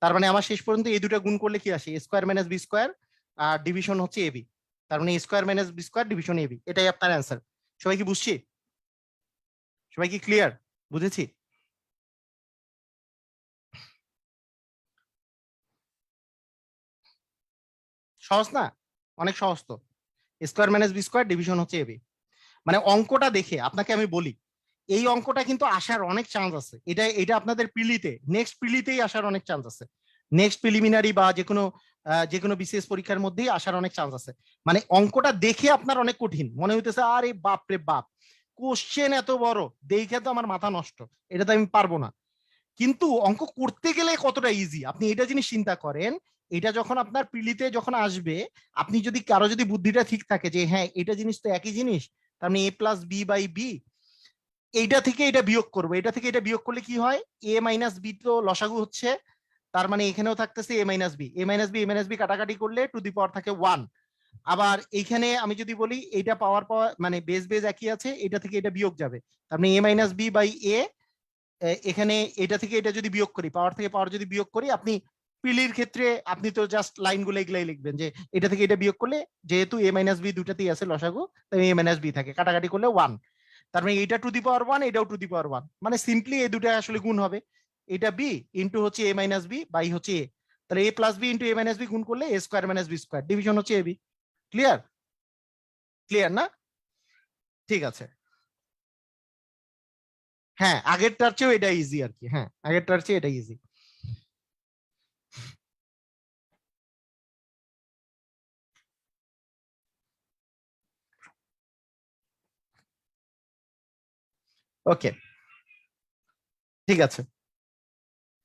[SPEAKER 1] তার মানে আমার শেষ পর্যন্ত এই দুটা গুণ করলে কি আসে, a square minus B square, আর ডিভিশন হচ্ছে এবি। তার মানে a square minus B square division a b, এটাই আপনার অ্যান্সার। সবাই কি বুঝছি? সবাই কি ক্লিয়ার? বুঝেছি? সহজ না? অনেক সহজ তো। Square minus B square division হচ্ছে এবি। মানে অঙ্কটা দেখে আপনাকে আমি বলি, এই অঙ্কটা কিন্তু আসার অনেক চান্স আছে। এটা এটা আপনাদের প্রিলিতে, নেক্সট প্রিলিতেই আসার অনেক চান্স আছে। নেক্সট প্রিলিমিনারি বা যে কোনো বিসিএস পরীক্ষার মধ্যেই আসার অনেক চান্স আছে। মানে অঙ্কটা দেখে আপনার অনেক কঠিন মনে হইতেছে, আরে বাপ রে বাপ, কোশ্চেন এত বড়, দেখে তো আমার মাথা নষ্ট, এটা তো আমি পারবো না। কিন্তু অঙ্ক করতে গেলে কতটা ইজি আপনি এটা জিনিস চিন্তা করেন। এটা যখন আপনার পিলিতে যখন আসবে, আপনি যদি কারো যদি বুদ্ধিটা ঠিক থাকে যে হ্যাঁ এটা জিনিস তো একই জিনিস, তার মানে এ প্লাস বি বাই বি, এইটা থেকে এটা বিয়োগ করবো, এটা থেকে এটা বিয়োগ করলে কি হয়, এ মাইনাস বি তো লসাগু হচ্ছে, তার মানে এখানেও থাকতেছে এ minus b, a minus b a minus B কাটাকাটি করলে টু দি পাওয়ার থাকে ওয়ান। আবার এইখানে আমি যদি বলি এইটা পাওয়ার পাওয়ার মানে বেস বেস একই আছে, এটা থেকে এটা বিয়োগ যাবে, তার মানে এ মাইনাস বি বাই এ। এখানে এটা থেকে এটা যদি বিয়োগ করি, পাওয়ার থেকে পাওয়ার যদি বিয়োগ করি, আপনি পিলির ক্ষেত্রে আপনি তো জাস্ট লাইনগুলো এগুলাই লিখবেন যে এটা থেকে এটা বিয়োগ করলে, যেহেতু এ মাইনাস বি দুটাতেই আছে লসাগু, তাই এ মাইনাস বি থাকে, কাটাকাটি করলে ওয়ান। তার মানে এটা টু দি পাওয়ার ওয়ান, এটাও টু দি পাওয়ার ওয়ান, মানে সিম্পলি এই দুটা আসলে গুণ হবে। এটা বি ইন্টু হচ্ছে এ মাইনাস বি বাই হচ্ছে এ, তাহলে a plus b into a minus b গুণ করলে a square minus B square division হচ্ছে এ বি। ক্লিয়ার? ক্লিয়ার না? ঠিক আছে। হ্যাঁ, আগেরটার চেয়েও এটা ইজি আর কি, হ্যাঁ আগেরটার চেয়ে এটা ইজি। ওকে, ঠিক আছে,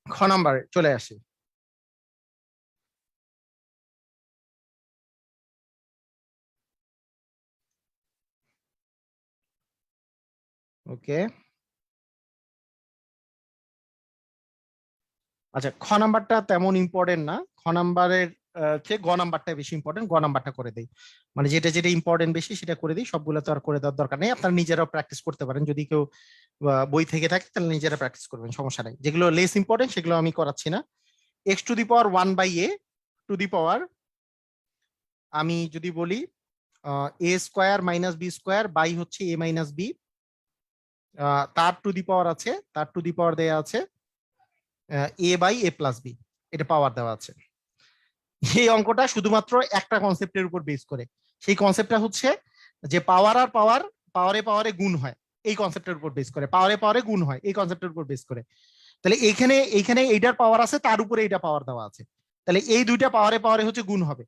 [SPEAKER 1] খ নাম্বার চলে আসি। ওকে, আচ্ছা খ নাম্বারটা তেমন ইম্পর্টেন্ট না, খ নাম্বারের চেয়ে গ নাম্বারটা বেশি ইম্পর্টেন্ট, গ নাম্বারটা করে দেই। মানে যেটা যেটা ইম্পর্টেন্ট বেশি সেটা করে দিই, সবগুলো তো আর করে দেওয়ার দরকার নেই, আপনারা নিজেরাও প্র্যাকটিস করতে পারেন, যদি কেউ বই থেকে থাকে তাহলে নিজেরা প্র্যাকটিস করবেন, সমস্যা নেই। যেগুলো লেস ইম্পর্টেন্ট সেগুলো আমি করাচ্ছি না। X to the power one by a to the power, আমি যদি বলি a square minus B square by হচ্ছে এ মাইনাস বি, তার টু দি পাওয়ার আছে, তার টু দি পাওয়ার দেওয়া আছে a by A plus b, এটা পাওয়ার দেওয়া আছে। এই অঙ্কটা শুধুমাত্র একটা কনসেপ্টের উপর বেস করে, সেই কনসেপ্টটা হচ্ছে যে পাওয়ার আর পাওয়ার, পাওয়ারে পাওয়ারে গুণ হয়, এই কনসেপ্টের উপর বেস করে, পাওয়ারে পাওয়ারে গুণ হয় এই কনসেপ্টের উপর বেস করে। তাহলে এইখানে এইখানে এইটার পাওয়ার আছে, তার উপরে এইটা পাওয়ার দেওয়া আছে, তাহলে এই দুইটা পাওয়ারে পাওয়ারে হচ্ছে গুণ হবে।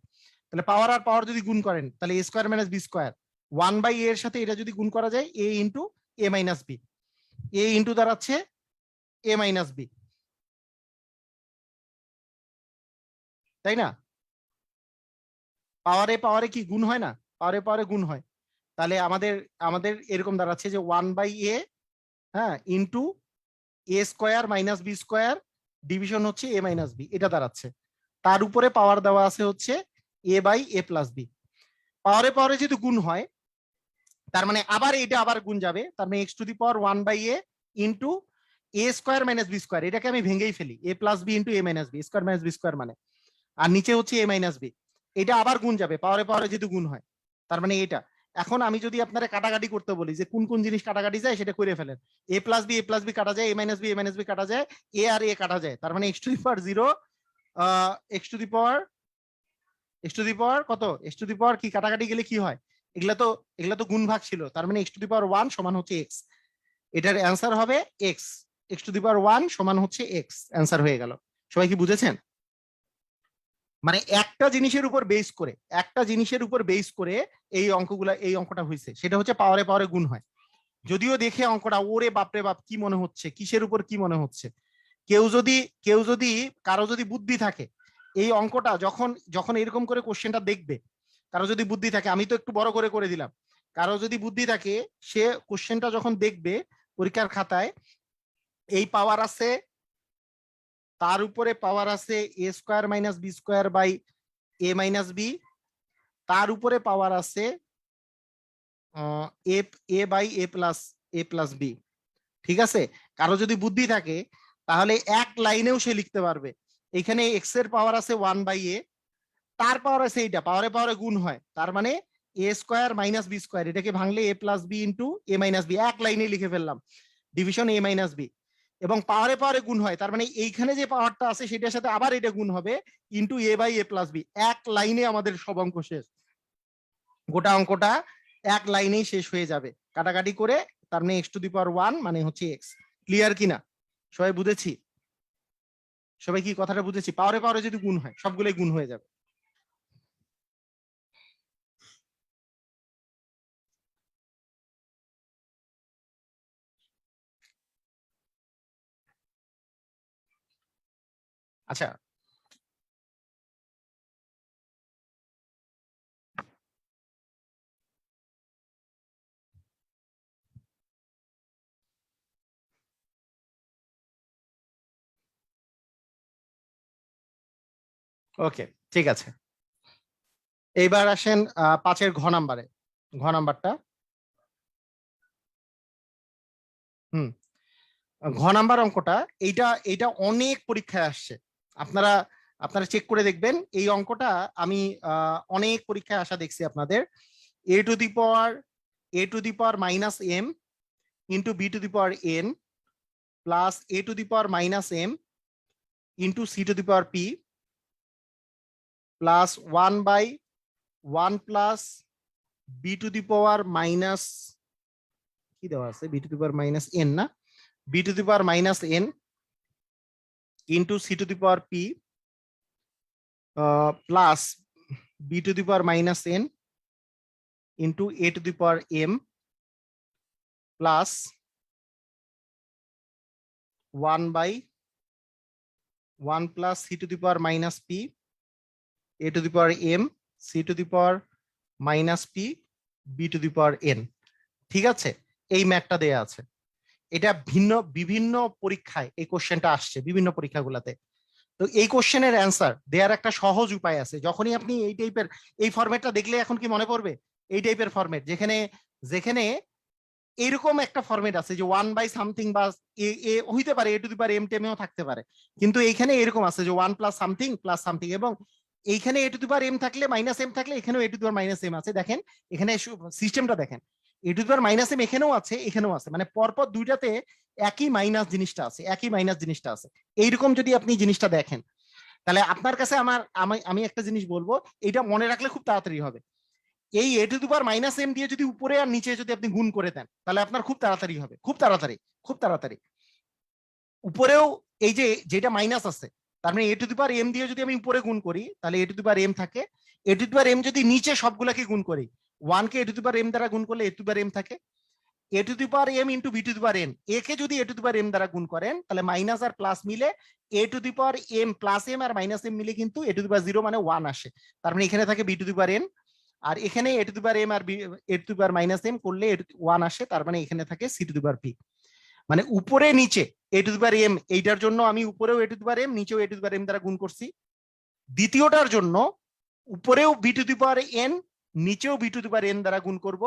[SPEAKER 1] তাহলে পাওয়ার আর পাওয়ার যদি গুণ করেন, তাহলে a square minus B square, one by এর সাথে এটা যদি গুণ করা যায় a into a minus b, a into দাঁড়াচ্ছে এ মাইনাস বি, তাই না? পাওয়ারে পাওয়ারে কি গুণ হয় না? পাওয়ারে পাওয়ারে গুণ হয়। তাহলে আমাদের আমাদের এরকম দাঁড়াচ্ছে যে ওয়ান বাই এ, হ্যাঁ, into a square minus B square division হচ্ছে এ মাইনাস বি, এটা দাঁড়াচ্ছে। তার উপরে পাওয়ার দেওয়া আছে হচ্ছে এ বাই এ প্লাস বি। পাওয়ারে পাওয়ারে যদি গুণ হয়, তার মানে আবার এটা আবার গুণ যাবে, তার মানে x to the power one by a into a square minus B square, এটাকে আমি ভেঙেই ফেলি, a plus b into a minus B, square minus B square মানে, আর নিচে হচ্ছে এ মাইনাস বি, এটা আবার গুণ যাবে, পাওয়ারে পাওয়ারে যদি গুণ হয়, তার মানে এটা। এখন আমি যদি আপনারা কাটাকাটি করতে বলি যে কোন কোন জিনিস কাটাকাটি যায়, সেটা করে ফেলেন। এ প্লাস বি কাটা যায়, এ মাইনাস বি কাটা যায়, এ আর এ কাটা যায়, তার মানে x to the power zero, x to the power x to the power কত, এক্স টু দি পাওয়ার কি কাটাকাটি গেলে কি হয়, এগুলা তো গুণ ভাগ ছিল, তার মানে x to the power one সমান হচ্ছে এক্স, এটার অ্যান্সার হবে x. X to the power one সমান হচ্ছে এক্স, অ্যান্সার হয়ে গেল। সবাই কি বুঝেছেন? মানে একটা জিনিসের উপর বেস করে, একটা জিনিসের উপর বেস করে এই অঙ্কগুলা, এই অঙ্কটা হয়েছে, সেটা হচ্ছে পাওয়ারে পাওয়ারে গুণ হয়। যদিও দেখে অঙ্কটা ওরে বাপরে বাপ কি মনে হচ্ছে, কিসের উপর কি মনে হচ্ছে, কেউ যদি কারো যদি বুদ্ধি থাকে এই অঙ্কটা যখন যখন এরকম করে কোশ্চেনটা দেখবে, কারো যদি বুদ্ধি থাকে, আমি তো একটু বড় করে করে দিলাম, কারো যদি বুদ্ধি থাকে সে কোশ্চেনটা যখন দেখবে পরীক্ষার খাতায়, এই পাওয়ার আছে, তার উপরে পাওয়ার আছে a square minus B square by a minus b, তার উপরে পাওয়ার আছে a a by A plus b. ঠিক আছে, কারো যদি বুদ্ধি থাকে তাহলে এক লাইনেও সে লিখতে পারবে এখানে এক্স এর পাওয়ার আছে 1/a, তার পাওয়ার আছে এইটা, পাওয়ারে পাওয়ারে গুণ হয়, তার মানে a square minus B square, এটাকে ভাঙলে এ plus b into a minus B, এক লাইনে লিখে ফেললাম ডিভিশন এ মাইনাস বি, এবং পাওয়ারে পাওয়ারে গুণ হয়, তার মানে এইখানে যে পাওয়ারটা আছে সেটার সাথে আবার এটা গুণ হবে into A by A plus B. এক লাইনে আমাদের সব অঙ্ক শেষ, গোটা অঙ্কটা এক লাইনেই শেষ হয়ে যাবে কাটাকাটি করে, তার মানে এক্স টু দি পাওয়ার 1 মানে হচ্ছে এক্স। ক্লিয়ার কিনা, সবাই বুঝেছি? সবাই কি কথাটা বুঝেছি? পাওয়ারে পাওয়ারে যদি গুণ হয় সবগুলোই গুণ হয়ে যাবে। আচ্ছা, ওকে, ঠিক আছে। এইবার আসেন 5-এর ঘ নাম্বারে, ঘ নাম্বারটা। হুম, ঘ নাম্বার অঙ্কটা, এইটা এইটা অনেক পরীক্ষায় আসছে, আপনারা আপনারা চেক করে দেখবেন এই অঙ্কটা। আমি অনেক পরীক্ষায় আসা দেখছি আপনাদের। a to the power minus m into b to the power n plus a to the power minus m into c to the power P plus 1/1 plus B to the power minus, কি দেওয়া আছে, b to the power minus n না, B to the power minus n into c to the power P plus B to the power minus n into a to the power M plus 1/1 plus C to the power minus P A to the power M C to the power minus P B to the power N. ঠিক আছে, এই ম্যাথটা দেয়া আছে। এটা বিভিন্ন পরীক্ষায় এই কোশ্চেনটা আসছে, বিভিন্ন পরীক্ষাগুলোতে। তো এই কোশ্চেনের অ্যান্সার দেওয়ার একটা সহজ উপায় আছে। যখনই আপনি এই টাইপের এই ফরম্যাটটা দেখলে এখন কি মনে পড়বে, এই টাইপের ফরম্যাট যেখানে যেখানে এরকম একটা ফরম্যাট আছে যে 1/সামথিং বা এ হইতে পারে, এ টু দি পাওয়ার এম টেমেও থাকতে পারে, কিন্তু এইখানে এরকম আছে যে 1 প্লাস সামথিং প্লাস সামথিং, এবং এইখানে a to the power m থাকলে মাইনাস এম থাকলে এখানেও a to the power minus m আছে। দেখেন এখানে সিস্টেমটা দেখেন, a to the power minus m এখানেও আছে এখানেও আছে, মানে পরপর দুইটাতে একই মাইনাস জিনিসটা আছে, একই মাইনাস জিনিসটা আছে। এইরকম যদি আপনি জিনিসটা দেখেন তাহলে আপনার কাছে আমি একটা জিনিস বলবো, এটা মনে রাখলে খুব তাড়াতাড়ি হবে। এই a to the power minus m দিয়ে যদি উপরে আর নিচে যদি আপনি গুণ করে দেন তাহলে আপনার খুব তাড়াতাড়ি হবে, খুব তাড়াতাড়ি, খুব তাড়াতাড়ি। উপরেও এই যে যেটা মাইনাস আছে, তার মানে a to the power M দিয়ে যদি আমি উপরে গুণ করি তাহলে a to the power m থাকে, a to the power M যদি নিচে সবগুলাকে গুণ করি, 1 কে এ টু দি পাওয়ার এম দ্বারা গুণ করলে এ টু দি পাওয়ার এম থাকে, a to the power m into b to the power n, একে যদি এ টু দি পাওয়ার এম দ্বারা গুণ করেন তাহলে মাইনাস আর প্লাস মিলে a to the power M plus m আর মাইনাস এম মিলে কিন্তু এ টু দি পাওয়ার 0 মানে 1 আসে। তার মানে এখানে থাকে b to the power n, আর এখানে a to the power m আর a to the power minus m করলে 1 আসে, তার মানে এখানে থাকে c to the power p. মানে উপরে নিচে এ টু দি পাওয়ার এম, এইটার জন্য আমি উপরেও এ টু দি পাওয়ার এম নিচেও এ টু দি পাওয়ার এম দ্বারা গুণ করছি। দ্বিতীয়টার জন্য উপরেও b to the power n নিচেও b to the power N দ্বারা গুণ করব,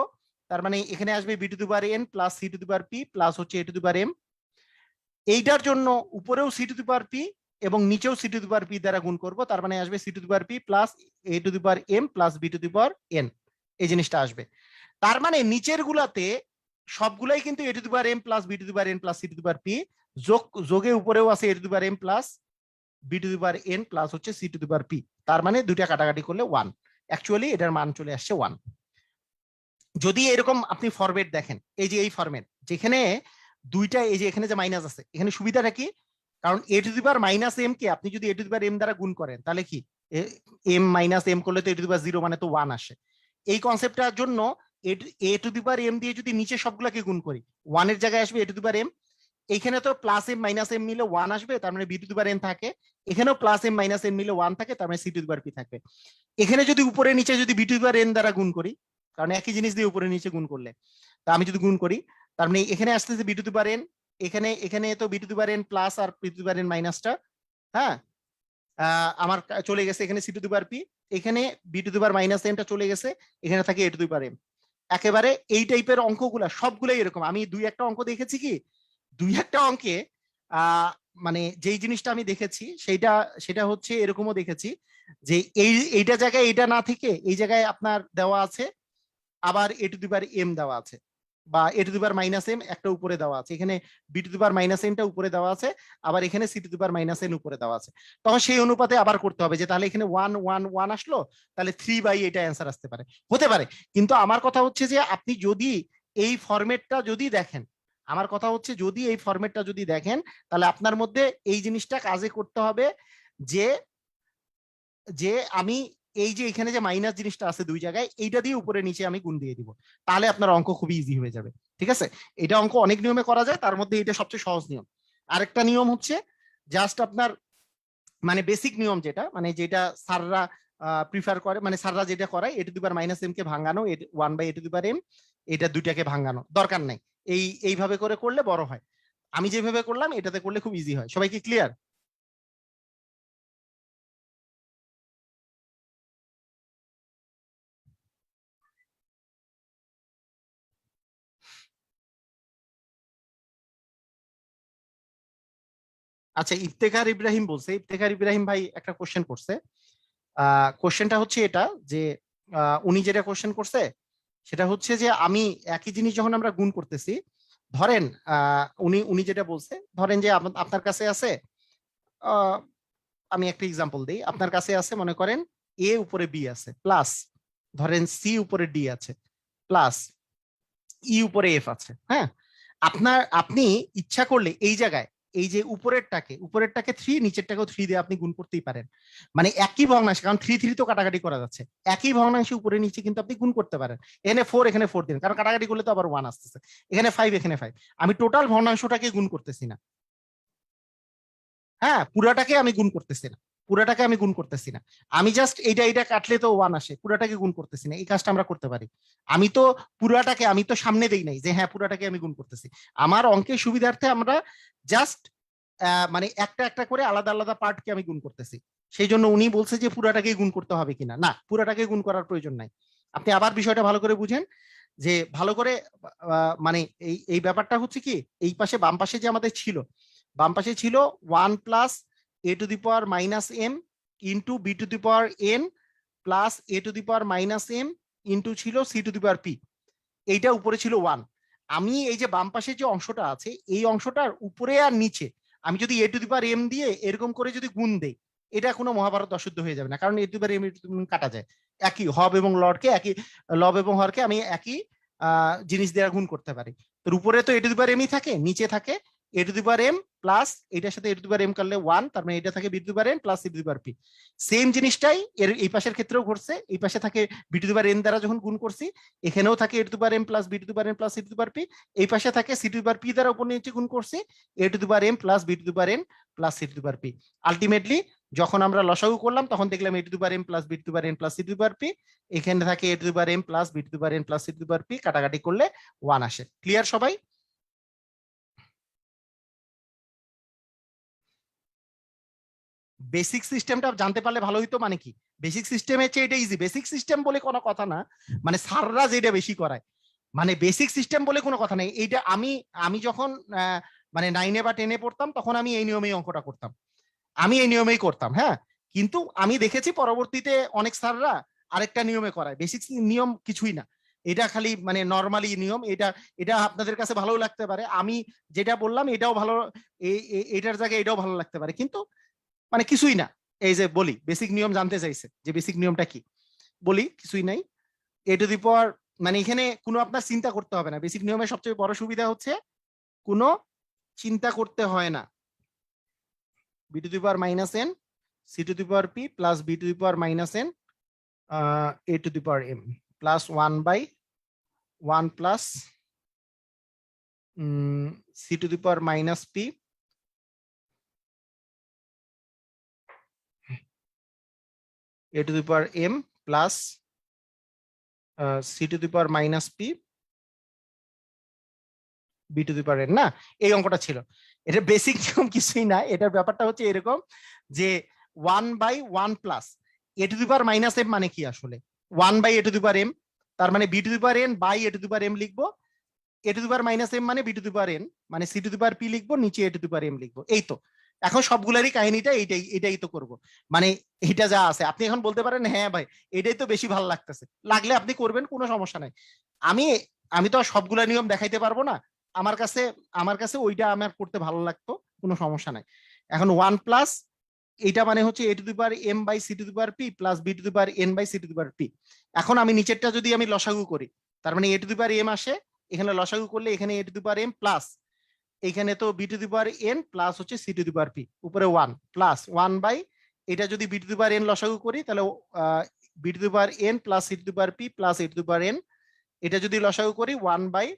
[SPEAKER 1] তার মানে এখানে আসবে b to the power n plus C to the power P plus হচ্ছে a to the power m. এইটার জন্য উপরেও c to the power p এবং নিচেও c to the power p দ্বারা গুণ করব, তার মানে আসবে c to the power P plus a to the power M plus B to the power n, এই জিনিসটা আসবে। তার মানে নিচের গুলাতে সবগুলাই কিন্তু a to the power M plus B to the power n plus C to the power p, যোগে উপরেও আছে a to the power M plus B to the power n plus হচ্ছে c to the power p, তার মানে দুইটা কাটাকাটি করলে 1, actually এটার মান চলে আসছে 1। যদি এরকম আপনি ফরম্যাট দেখেন, এই যে এই ফরম্যাট যেখানে দুইটা, এই যে এখানে যে মাইনাস আছে, এখানে সুবিধাটা কি, কারণ a to the power minus m কে আপনি যদি এ টু দি পাওয়ার এম দ্বারা গুণ করেন তাহলে কি এম মাইনাস এম করলে তো এ টু দি পাওয়ার 0 মানে তো 1 আসে। এই কনসেপ্টটার জন্য এ টু দি পাওয়ার এম দিয়ে যদি নিচে সবগুলোকে গুণ করি, 1 এর জায়গায় আসবে a to the power M, এখানে তো প্লাস এম মাইনাস এম মিলে 1 আসবে, তার মানে B to the power N থাকে, এখানেও প্লাস এম মাইনাস এম মিলে 1 থাকে, তার মানে C to the power P থাকবে। এখানে যদি উপরে নিচে যদি B to the power N দ্বারা গুণ করি, কারণ একই জিনিস দিয়ে উপরে নিচে গুণ করলে, তা আমি যদি গুণ করি, তার মানে এখানে আসতেছে b to the power n, এখানে এখানে তো b to the power n plus আর b to the power n মাইনাসটা, হ্যাঁ, আমার চলে গেছে এখানে c to the power p, এখানে b to the power minus এনটা চলে গেছে, এখানে থাকে a to the power M. একেবারে এই টাইপের অঙ্কগুলা সবগুলাই এরকম। আমি দুই একটা অঙ্ক দেখেছি কি, দুই একটা অঙ্কে মানে যেই জিনিসটা আমি দেখেছি সেইটা সেটা হচ্ছে এরকমও দেখেছি যে এইটা জায়গায় এটা না থেকে এই জায়গায় আপনার দেওয়া আছে আবার এ টু দি পাওয়ার এম দেওয়া আছে, বা a to the power minus m একটা উপরে দেওয়া আছে, এখানে b to the power minus এনটা উপরে দেওয়া আছে, আবার এখানে c to the power minus n উপরে দেওয়া আছে। তখন সেই অনুপাতে আবার করতে হবে যে তাহলে এখানে 1 1 1 আসলো, তাহলে 3 বাই এটা অ্যান্সার আসতে পারে, হতে পারে। কিন্তু আমার কথা হচ্ছে যে আপনি যদি এই ফরম্যাটটা যদি দেখেন, আমার কথা হচ্ছে যদি এই ফরম্যাটটা যদি দেখেন, তাহলে আপনার মধ্যে এই জিনিসটা কাজে করতে হবে যে যে আমি এই যে এখানে যে মাইনাস জিনিসটা আছে দুই জায়গায়, এইটা দিয়ে উপরে নিচে আমি গুণ দিয়ে দিব, তাহলে আপনার অঙ্ক খুবই ইজি হয়ে যাবে। ঠিক আছে, এটা অঙ্ক অনেক নিয়মে করা যায়, তার মধ্যে এটা সবচেয়ে সহজ নিয়ম। আরেকটা নিয়ম হচ্ছে জাস্ট আপনার মানে বেসিক নিয়ম যেটা, মানে যেটা স্যাররা প্রিফার করে, মানে স্যাররা যেটা করায়, a to the power minus m কে ভাঙানো, 1 by a to the power m, এটা দুইটাকে ভাঙানো দরকার নাই, এইভাবে করে করলে বড় হয়। আমি যেভাবে করলাম এটাতে করলে খুব ইজি হয়। সবাই কি ক্লিয়ার? আচ্ছা, ইফতেখার ইব্রাহিম বলছে, ইফতেখার ইব্রাহিম ভাই একটা কোশ্চেন করছে। কোশ্চেনটা হচ্ছে এটা যে উনি যেটা কোশ্চেন করছে সেটা হচ্ছে যে আমি একই জিনিস যখন আমরা গুণ করতেছি, ধরেন উনি উনি যেটা বলছে, ধরেন যে আপনার কাছে আছে, আহ, আমি একটা এক্সাম্পল দিই, আপনার কাছে আছে মনে করেন এ উপরে বি আছে প্লাস, ধরেন সি উপরে ডি আছে প্লাস, ই উপরে এফ আছে, হ্যাঁ। আপনি ইচ্ছা করলে এই জায়গায় এই যে উপরেরটাকে 3, নিচেরটাকেও 3 দিয়ে আপনি গুণ করতেই পারেন, মানে একই ভগ্নাংশ, কারণ 3 3 তো কাটাকাটি করা যাচ্ছে, একই ভগ্নাংশে উপরে নিচে কিন্তু আপনি গুণ করতে পারেন। এখানে 4 এখানে 4 দিন, কারণ কাটাকাটি করলে তো আবার 1 আসতেছে, এখানে 5 এখানে 5, আমি টোটাল ভগ্নাংশটাকে গুণ করতেছি না, হ্যাঁ, পুরাটাকে আমি গুণ করতেছি না, পুরাটাকে আমি গুণ করতেছি না, আমি জাস্ট এইটা এইটা কাটলে তো 1 আসে, পুরাটাকে গুণ করতেছি না। এই কাজটা আমরা করতে পারি। আমি তো পুরাটাকে আমি তো সামনে দেই নাই যে হ্যাঁ পুরাটাকে আমি গুণ করতেছি, আমার অঙ্কের সুবিধার্থে আমরা জাস্ট মানে একটা একটা করে আলাদা আলাদা পার্টকে আমি গুণ করতেছি। সেই জন্য উনি বলছে যে পুরাটাকে গুণ করতে হবে কিনা, না, পুরাটাকে গুণ করার প্রয়োজন নাই। আপনি আবার বিষয়টা ভালো করে বুঝেন, যে ভালো করে মানে এই এই ব্যাপারটা হচ্ছে কি, এই পাশে বাম পাশে যে আমাদের ছিল, বাম পাশে ছিল 1 plus a to the power minus m into b to the power n plus a to the power minus m into ছিল c to the power p, এইটা উপরে ছিল 1। আমি এই যে বাম পাশে যে অংশটা আছে এই অংশটার উপরে আর নিচে আমি যদি এ টু দি পাওয়ার এম দিয়ে এরকম করে যদি গুণ দেই, এটা কোনো মহাভারত অশুদ্ধ হয়ে যাবে না, কারণ a to the power M কাটা যায়, একই হব এবং লবকে একই, লব এবং হরকে আমি একই জিনিস দিয়ে গুণ করতে পারি। তো উপরে তো এ টু দি পাওয়ার এমই থাকে, নিচে থাকে a to the power M plus এটার সাথে এ টু দি পাওয়ার এম করলে 1, তার মানে এটা থাকে b to the power n plus C to the power p. Same জিনিসটাই এর এই পাশের ক্ষেত্রেও ঘটছে, এই পাশে থাকে b to the power N দ্বারা যখন গুণ করছি, এখানেও থাকে a to the power M plus B to the power n plus C to the power p, এই পাশে থাকে c to the power p দ্বারা উপর নিচে গুণ করছি, a to the power M plus B to the power n plus C to the power p. Ultimately যখন আমরা লসাগু করলাম তখন দেখলাম a to the power M plus B to the power n plus C to the power p, এখানে থাকে a to the power M plus B to the power n plus C to the power p, কাটাকাটি করলে 1 আসে। Clear সবাই? Basic সিস্টেমটা জানতে পারলে ভালো হইতো। মানে কি, বেসিক সিস্টেমের চেয়ে এটা ইজি, বেসিক সিস্টেম বলে কোনো কথা না, মানে স্যাররা যেটা বেশি করায়, মানে বেসিক সিস্টেম বলে কোনো কথা নেই। এইটা আমি আমি যখন মানে 9-এ বা 10-এ পড়তাম তখন আমি এই নিয়মেই অঙ্কটা করতাম, আমি এই নিয়মেই করতাম, হ্যাঁ। কিন্তু আমি দেখেছি পরবর্তীতে অনেক স্যাররা আরেকটা নিয়মে করায়, বেসিক নিয়ম কিছুই না, এটা খালি মানে নর্মালি নিয়ম, এটা এটা আপনাদের কাছে ভালো লাগতে পারে, আমি যেটা বললাম এটাও ভালো, এটার জায়গায় এটাও ভালো লাগতে পারে, কিন্তু মানে কিছুই না। এই যে বলি বেসিক নিয়ম জানতে চাইছে যে বেসিক নিয়মটা কি, বলি কিছুই নাই। এ টু দি পাওয়ার, মানে এখানে কোনো আপনার চিন্তা করতে হবে না, বেসিক নিয়মের সবচেয়ে বড় সুবিধা হচ্ছে কোনো চিন্তা করতে হয় না। B to the power minus N C to the power P plus B to the power minus N A to the power M plus 1 by 1 plus c to the power minus p a to the power m plus c to the power minus p b to the power n, না? এই অঙ্কটা ছিল। এটা basic নিয়ম কিছুই না, এটার ব্যাপারটা হচ্ছে এরকম যে 1/1 plus a to the power minus m মানে কি আসলে 1/a two the power m, তার মানে b to the power n by a to the power m লিখবো, a to the power minus m মানে b to the power n, মানে c to the power p লিখবো, নিচে a to the power m লিখবো। এই তো এখন সবগুলারই কাহিনীটা এটাই তো করব। মানে এটা যা আছে আপনি এখন বলতে পারেন হ্যাঁ ভাই এটাই তো বেশি ভালো লাগতেছে, লাগলে আপনি করবেন, কোনো সমস্যা নাই। আমি আমি তো আর সবগুলা নিয়ম দেখাইতে পারবো না, আমার কাছে ওইটা আমার করতে ভালো লাগতো, কোনো সমস্যা নাই। এখন 1 প্লাস এটা মানে হচ্ছে a to the power m by c to the power p plus b to the power n by c to the power p। এখন আমি নিচেরটা যদি আমি লসাগু করি, তার মানে a to the power m আসে, এখানে লসাগু করলে এখানে a to the power m plus এখানে তো b to the power n plus হচ্ছে c to the power p, উপরে 1 প্লাস 1 বাই এটা যদি b to the power n লসাগু করি তাহলে b to the power n plus c to the power p plus a to the power n, এটা যদি লসাগু করি 1 বাই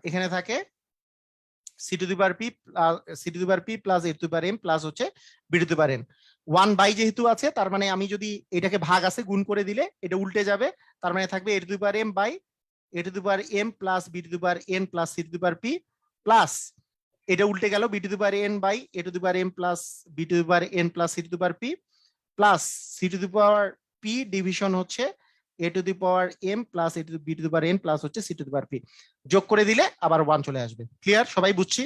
[SPEAKER 1] এখানে থাকে c to the power p c to the power p plus a to the power m plus হচ্ছে b to the power n। 1 by যেহেতু আছে তার মানে আমি যদি এটাকে ভাগ আছে গুণ করে দিলে এটা উল্টে যাবে, তার মানে থাকবে a to the power m by a to the power m plus b to the power n plus c to the power p plus এটা উল্টে গেল b to the power n by a to the power m plus b to the power n plus c to the power p plus c to the power p division হচ্ছে a to the power m plus a to b to the power n plus হচ্ছে c to the power p, যোগ করে দিলে আবার 1 চলে আসবে। Clear সবাই? বুঝছি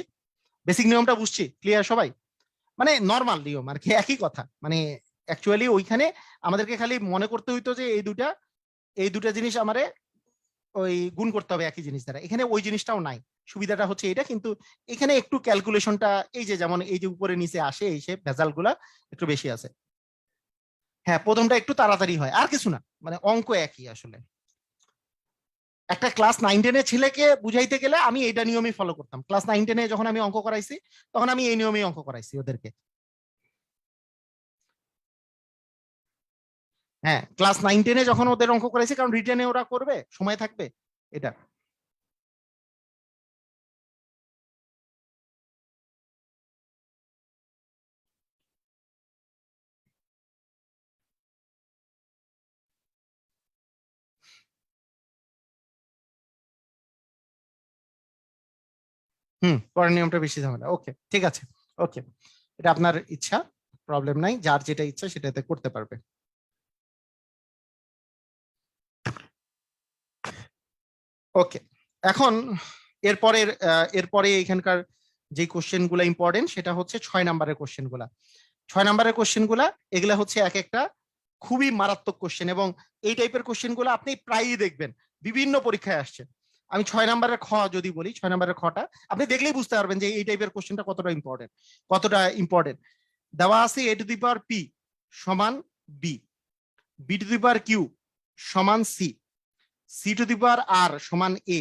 [SPEAKER 1] বেসিক নিয়মটা, বুঝছি? ক্লিয়ার সবাই? মানে নরমাল নিয়ম আর কি, একই কথা। মানে অ্যাকচুয়ালি ওইখানে আমাদেরকে খালি মনে করতে হইতো যে এই দুটা জিনিস আমারে ওই গুণ করতে হবে একই জিনিস দ্বারা, এখানে ওই জিনিসটাও নাই। সুবিধাটা হচ্ছে এটা, কিন্তু এখানে একটু ক্যালকুলেশনটা এই যে যেমন এই যে উপরে নিচে আসে এই সে ভেজাল গুলা একটু বেশি আছে। হ্যাঁ প্রথমটা একটু তাড়াতাড়ি হয়, আর কিছু না, মানে অঙ্ক একই আসলে। একটা ক্লাস 9-10 ছেলেকে বুঝাইতে গেলে আমি এইটা নিয়মই ফলো করতাম। ক্লাস 9-10 যখন আমি অঙ্ক করাইছি তখন আমি এই নিয়মেই অঙ্ক করাইছি ওদেরকে। হ্যাঁ ক্লাস 9-10 যখন ওদের অঙ্ক করাইছি, কারণ রিটেনে ওরা করবে, সময় থাকবে এটা। পরের নিয়মটা বেশি ঝামেলা। ওকে ঠিক আছে, ওকে এটা আপনার ইচ্ছা, প্রবলেম নাই, যার যেটা ইচ্ছা সেটাতে করতে পারবে। ওকে এখন এরপরে এখানকার যে কোশ্চেন গুলা ইম্পর্টেন্ট সেটা হচ্ছে 6 নম্বরের কোশ্চেন গুলা। 6 নম্বরের কোশ্চেন গুলা এগুলা হচ্ছে এক একটা খুবই মারাত্মক কোশ্চেন, এবং এই টাইপের কোশ্চেন গুলো আপনি প্রায়ই দেখবেন বিভিন্ন পরীক্ষায় আসছে। আমি 6 নম্বরের খ যদি বলি, 6 নম্বরের খটা আপনি দেখলেই বুঝতে পারবেন যে এই টাইপের কোশ্চেনটা কতটা ইম্পর্টেন্ট। দেওয়া আছে a to the power p সমান b, b to the power q সমান c, c to the power r সমান a।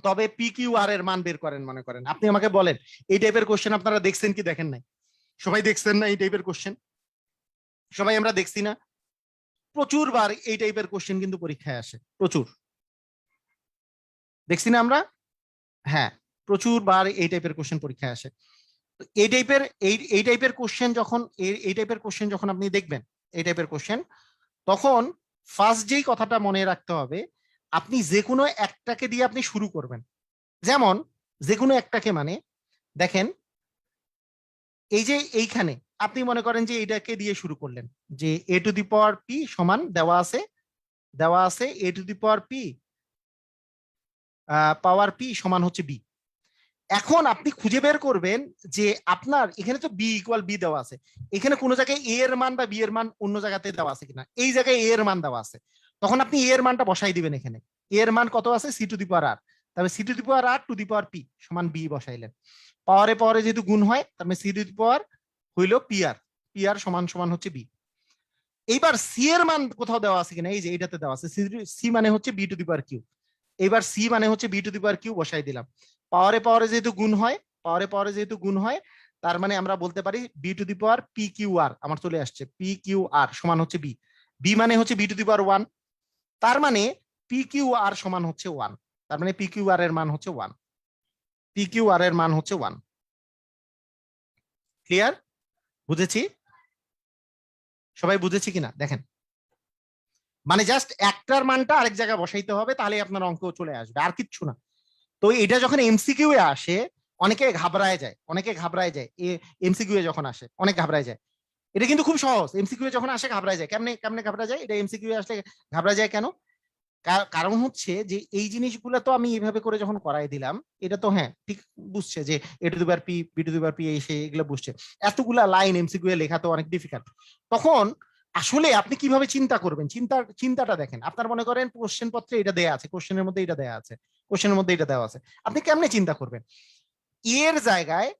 [SPEAKER 1] তবে পি কিউ আর এর মান বের করেন। মনে করেন আপনি আমাকে বলেন এই টাইপের কোশ্চেন আপনারা দেখছেন কি দেখেন নাই? সবাই দেখছেন না এই টাইপের কোশ্চেন? সবাই আমরা দেখছি না? প্রচুর বার এই টাইপের কোশ্চেন কিন্তু পরীক্ষায় আসে, প্রচুর দেখছি না আমরা? হ্যাঁ প্রচুর বার এই টাইপের কোশ্চেন পরীক্ষায় আসে। এই টাইপের কোশ্চেন যখন এই টাইপের কোশ্চেন যখন আপনি দেখবেন এই টাইপের কোশ্চেন, তখন ফার্স্ট যেই কথাটা মনে রাখতে হবে, আপনি যে কোনো একটাকে দিয়ে আপনি শুরু করবেন। যেমন যে কোনো একটাকে, মানে দেখেন এই যে এইখানে আপনি মনে করেন যে এইটাকে দিয়ে শুরু করলেন যে a to the power p সমান দেওয়া আছে a to the power p সমান হচ্ছে b। এখন আপনি খুঁজে বের করবেন যে আপনার এখানে তো b ইকুয়াল b দেওয়া আছে, এখানে কোনো জায়গায় a এর মান বা b এর মান অন্য জায়গাতে দেওয়া আছে কিনা। এই জায়গায় a এর মান দেওয়া আছে, তখন আপনি a এর মানটা বসাই দিবেন। এখানে a এর মান কত আছে? c to the power r, তবে c to the power r two the power p সমান b বসাইলেন। পাওয়ারে যেহেতু গুণ হয় তার মানে c টু দি পাওয়ার হইল pr সমান সমান হচ্ছে b। এইবার c এর মান কোথাও দেওয়া আছে কিনা, এই যে এটাতে দেওয়া আছে c মানে হচ্ছে b to the power q। এইবার c মানে হচ্ছে b to the power q বসাই দিলাম। পাওয়ারে যেহেতু গুণ হয় তার মানে আমরা বলতে পারি b to the power p q r আমার চলে আসছে, p কিউ r সমান হচ্ছে b। b মানে হচ্ছে b টু দি পাওয়ার 1, তার মানে পি কিউ আর সমান হচ্ছে 1, তার মানে পি কিউ আর এর মান হচ্ছে 1, পি কিউ আর এর মান হচ্ছে 1। ক্লিয়ার? বুঝেছি? সবাই বুঝেছি কিনা দেখেন, মানে জাস্ট একটার মানটা আরেক জায়গায় বসাইতে হবে, তাহলে আপনার অঙ্ক চলে আসবে, আর কিচ্ছু না। তো এটা যখন এমসিকিউ এ আসে অনেকে ঘাবড়ায় যায়, অনেকে ঘাবড়ায় যায়, এমসিকিউ এ যখন আসে অনেক ঘাবড়ায় যায়। এটা কিন্তু খুব সহজ, এমসিকিউ এ যখন আসে ঘাবড়ায় যায়, কেমনে কেমনে ঘাবড়ায় যায়, এটা এমসিকিউ এ আসলে ঘাবড়ায় যায় কেন? কারণ হচ্ছে যে এই জিনিসগুলো তো আমি এইভাবে করে যখন করাই দিলাম, এটা তো হ্যাঁ ঠিক বুঝছে যে a to the power p, B to the power p, এই সেই এগুলো বুঝছে। এতগুলা লাইন এমসিকিউ এ লেখা তো অনেক ডিফিকাল্ট। তখন আসলে আপনি কিভাবে চিন্তা করবেন, চিন্তাটা দেখেন। আপনার মনে করেন কোশ্চেন পত্রে এটা দেয়া আছে, কোশ্চেনের মধ্যে এটা দেয়া আছে, কোশ্চেনের মধ্যে এটা দেওয়া আছে, আপনি কেমনে চিন্তা করবেন? এর জায়গায়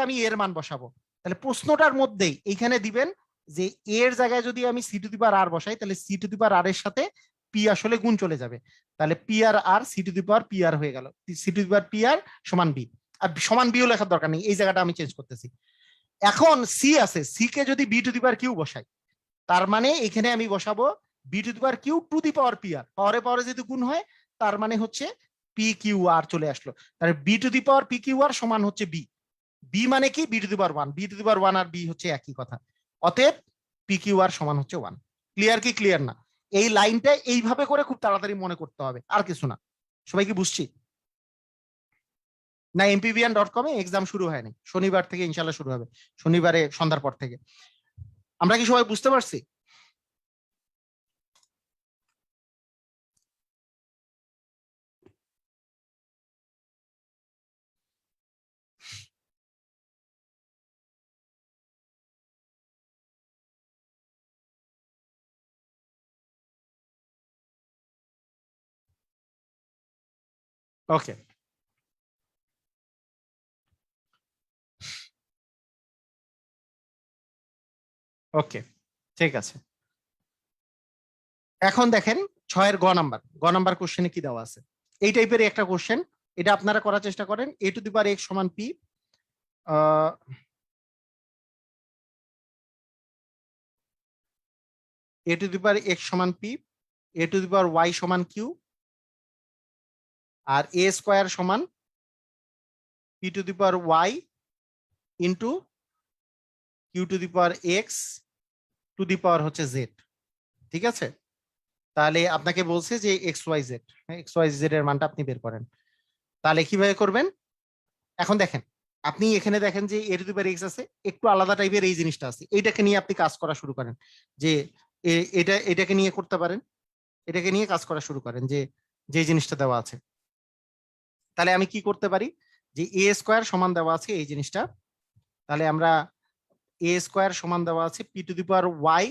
[SPEAKER 1] আমি এর মান বসাবো, তাহলে প্রশ্নটার মধ্যেই এইখানে দিবেন যে এর জায়গায় যদি আমি সি টু দি পাওয়ার আর বসাই, তাহলে সি টু দি পাওয়ার আর এর সাথে পি আসলে গুণ চলে যাবে, তাহলে পি আর c to the power P আর হয়ে গেল, c to the power P আর সমান বি। আর সমান বিও লেখার দরকার নেই, এই জায়গাটা আমি চেঞ্জ করতেছি। এখন সি আছে, সি কে যদি B to the power Q বসাই, তার মানে এখানে আমি বসাবো B to the power Q to the power P R, পাওয়ারে পাওয়ারে যদি গুণ হয় তার মানে হচ্ছে পি কিউ আর চলে আসলো। তাহলে b to the power p q আর সমান হচ্ছে বি, বি মানে কি b to the power 1, b to the power 1 আর বি হচ্ছে একই কথা, অতএব পি কিউ আর সমান হচ্ছে 1। ক্লিয়ার কি ক্লিয়ার না? এই লাইনটা এইভাবে করে খুব তাড়াতাড়ি মনে করতে হবে, আর কিছু না। সবাই কি বুঝছি না? mpbn.com-এ এক্সাম শুরু হয়নি, শনিবার থেকে ইনশাল্লাহ শুরু হবে, শনিবারে সন্ধ্যার পর থেকে। আমরা কি সবাই বুঝতে পারছি? ওকে, ওকে, ঠিক আছে। এখন দেখেন 6-এর গ নাম্বার কোশ্চেনে কি দেওয়া আছে, এই টাইপের একটা কোশ্চেন। এটা আপনারা করার চেষ্টা করেন। এ টু দি পাওয়ার এক্স সমান P, A to the power x সমান P, A to the power Y সমান কিউ, আর এ স্কোয়ার সমান P two the power Y into Q to the power x to the পাওয়ার হচ্ছে Z. ঠিক আছে? তাহলে আপনাকে বলছে যে এক্স ওয়াই জেড এর মানটা আপনি বের করেন। তাহলে কিভাবে করবেন? এখন দেখেন, আপনি এখানে দেখেন যে a to the power x আছে, একটু আলাদা টাইপের এই জিনিসটা আছে, এইটাকে নিয়ে আপনি কাজ করা শুরু করেন। যে এটাকে নিয়ে করতে পারেন, এটাকে নিয়ে কাজ করা শুরু করেন, যে যে জিনিসটা দেওয়া আছে। তাহলে আমি কি করতে পারি, যে এ স্কোয়ার সমান দেওয়া আছে এই জিনিসটা, তাহলে আমরা এ স্কোয়ার সমান দেওয়া আছে P two the power Y,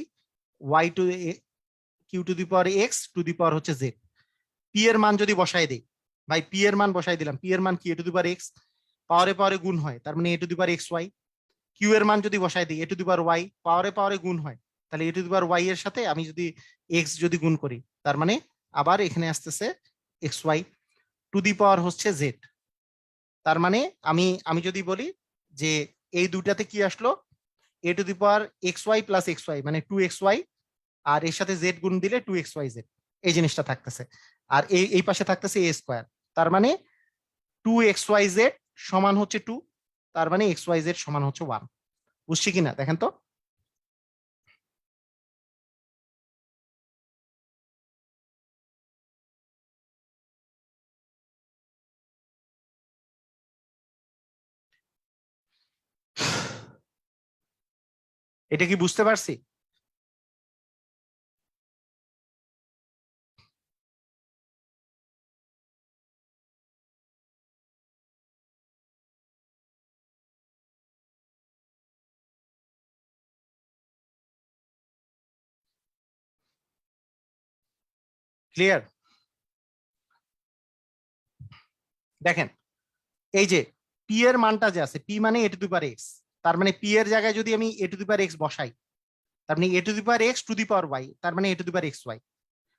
[SPEAKER 1] Y two Q to the power x to the পাওয়ার হচ্ছে জেড। পি এর মান যদি বসাই দেই, ভাই পি এর মান বসাই দিলাম, পি এর মান কি এ টু দি পাওয়ার এক্স, পাওয়ারে পাওয়ারে গুণ হয়, তার মানে a to the power x y. Q এর মান যদি বসাই দিই এ টু দি পাওয়ার ওয়াই, পাওয়ারে পাওয়ারে গুণ হয়, তাহলে a to the power Y এর সাথে আমি যদি এক্স যদি গুণ করি, তার মানে আবার এখানে আসতেছে এক্স ওয়াই টু দি পাওয়ার হচ্ছে জেড। তার মানে আমি আমি যদি বলি যে এই দুটাতে কি আসলো, a to the power x y plus x y মানে 2xy, আর এর সাথে জেড গুণ দিলে 2xyz, এই জিনিসটা থাকতেছে। আর এই পাশে থাকতেছে এ স্কোয়ার, তার মানে 2xyz সমান হচ্ছে 2, তার মানে xyz সমান হচ্ছে 1। বুঝছি কিনা দেখেন তো? এটা কি বুঝতে পারছি? ক্লিয়ার? দেখেন, এই যে পি এর মানটা যে আছে, পি মানে a to the power x, তার মানে পি এর জায়গায় যদি আমি এ টু দি পাওয়ার এক্স বসাই, তার মানে a to the power x to the power y, তার মানে a to the power x y.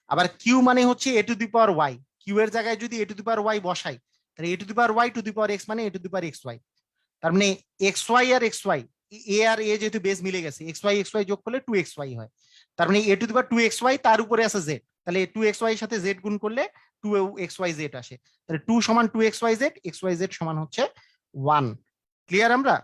[SPEAKER 1] আবার কিউ মানে হচ্ছে a to the power y, q এর জায়গায় যদি এ টু দি পাওয়ার ওয়াই বসাই, তাহলে a to the power y to the power x মানে a to the power x y. তার মানে এক্স ওয়াই আর এক্স ওয়াই, এ আর এ যেহেতু বেস মিলে গেছে, এক্স ওয়াই যোগ করলে 2xy হয়, তার মানে a to the power 2xy, তার উপরে আছে জেড, তাহলে 2xy এর সাথে z গুণ করলে 2xyz আসে, তাহলে 2 সমান 2xyz, xyz সমান হচ্ছে 1। ক্লিয়ার আমরা?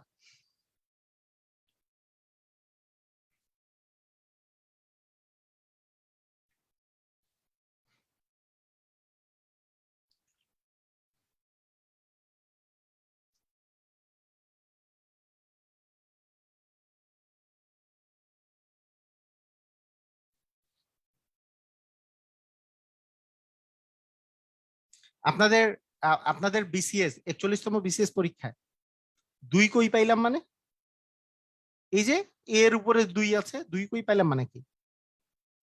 [SPEAKER 1] আপনাদের আপনাদের বিসিএস 41তম বিসিএস পরীক্ষায় 2 কই পাইলাম মানে? এই যে এর উপরে 2 আছে, 2 কই পাইলাম মানে কি?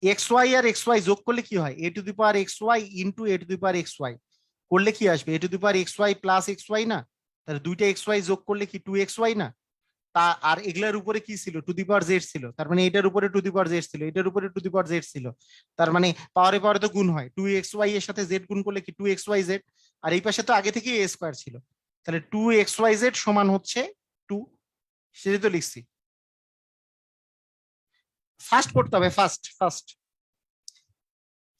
[SPEAKER 1] এক্স ওয়াই আর এক্স ওয়াই যোগ করলে কি হয়? A to the power x y into a to the power x y করলে কি আসবে? A to the power x y plus x y না? তাহলে দুইটা এক্স ওয়াই যোগ করলে কি 2xy না? তা আর এগুলার উপরে কি ছিল? টু দি পাওয়ার জেড ছিল, তার মানে এটার উপরে টু দি পাওয়ার জেড ছিল, এটার উপরে টু দি পাওয়ার জেড ছিল, তার মানে পাওয়ারে পাওয়ারে তো গুণ হয়, 2xy এর সাথে জেড গুণ করলে কি 2xyz, আর এই পাশে তো আগে থেকে এ স্কোয়ার ছিল, তাহলে 2xyz সমান হচ্ছে 2। সেটা তো লিখছি। ফার্স্ট করতে হবে, ফার্স্ট ফার্স্ট।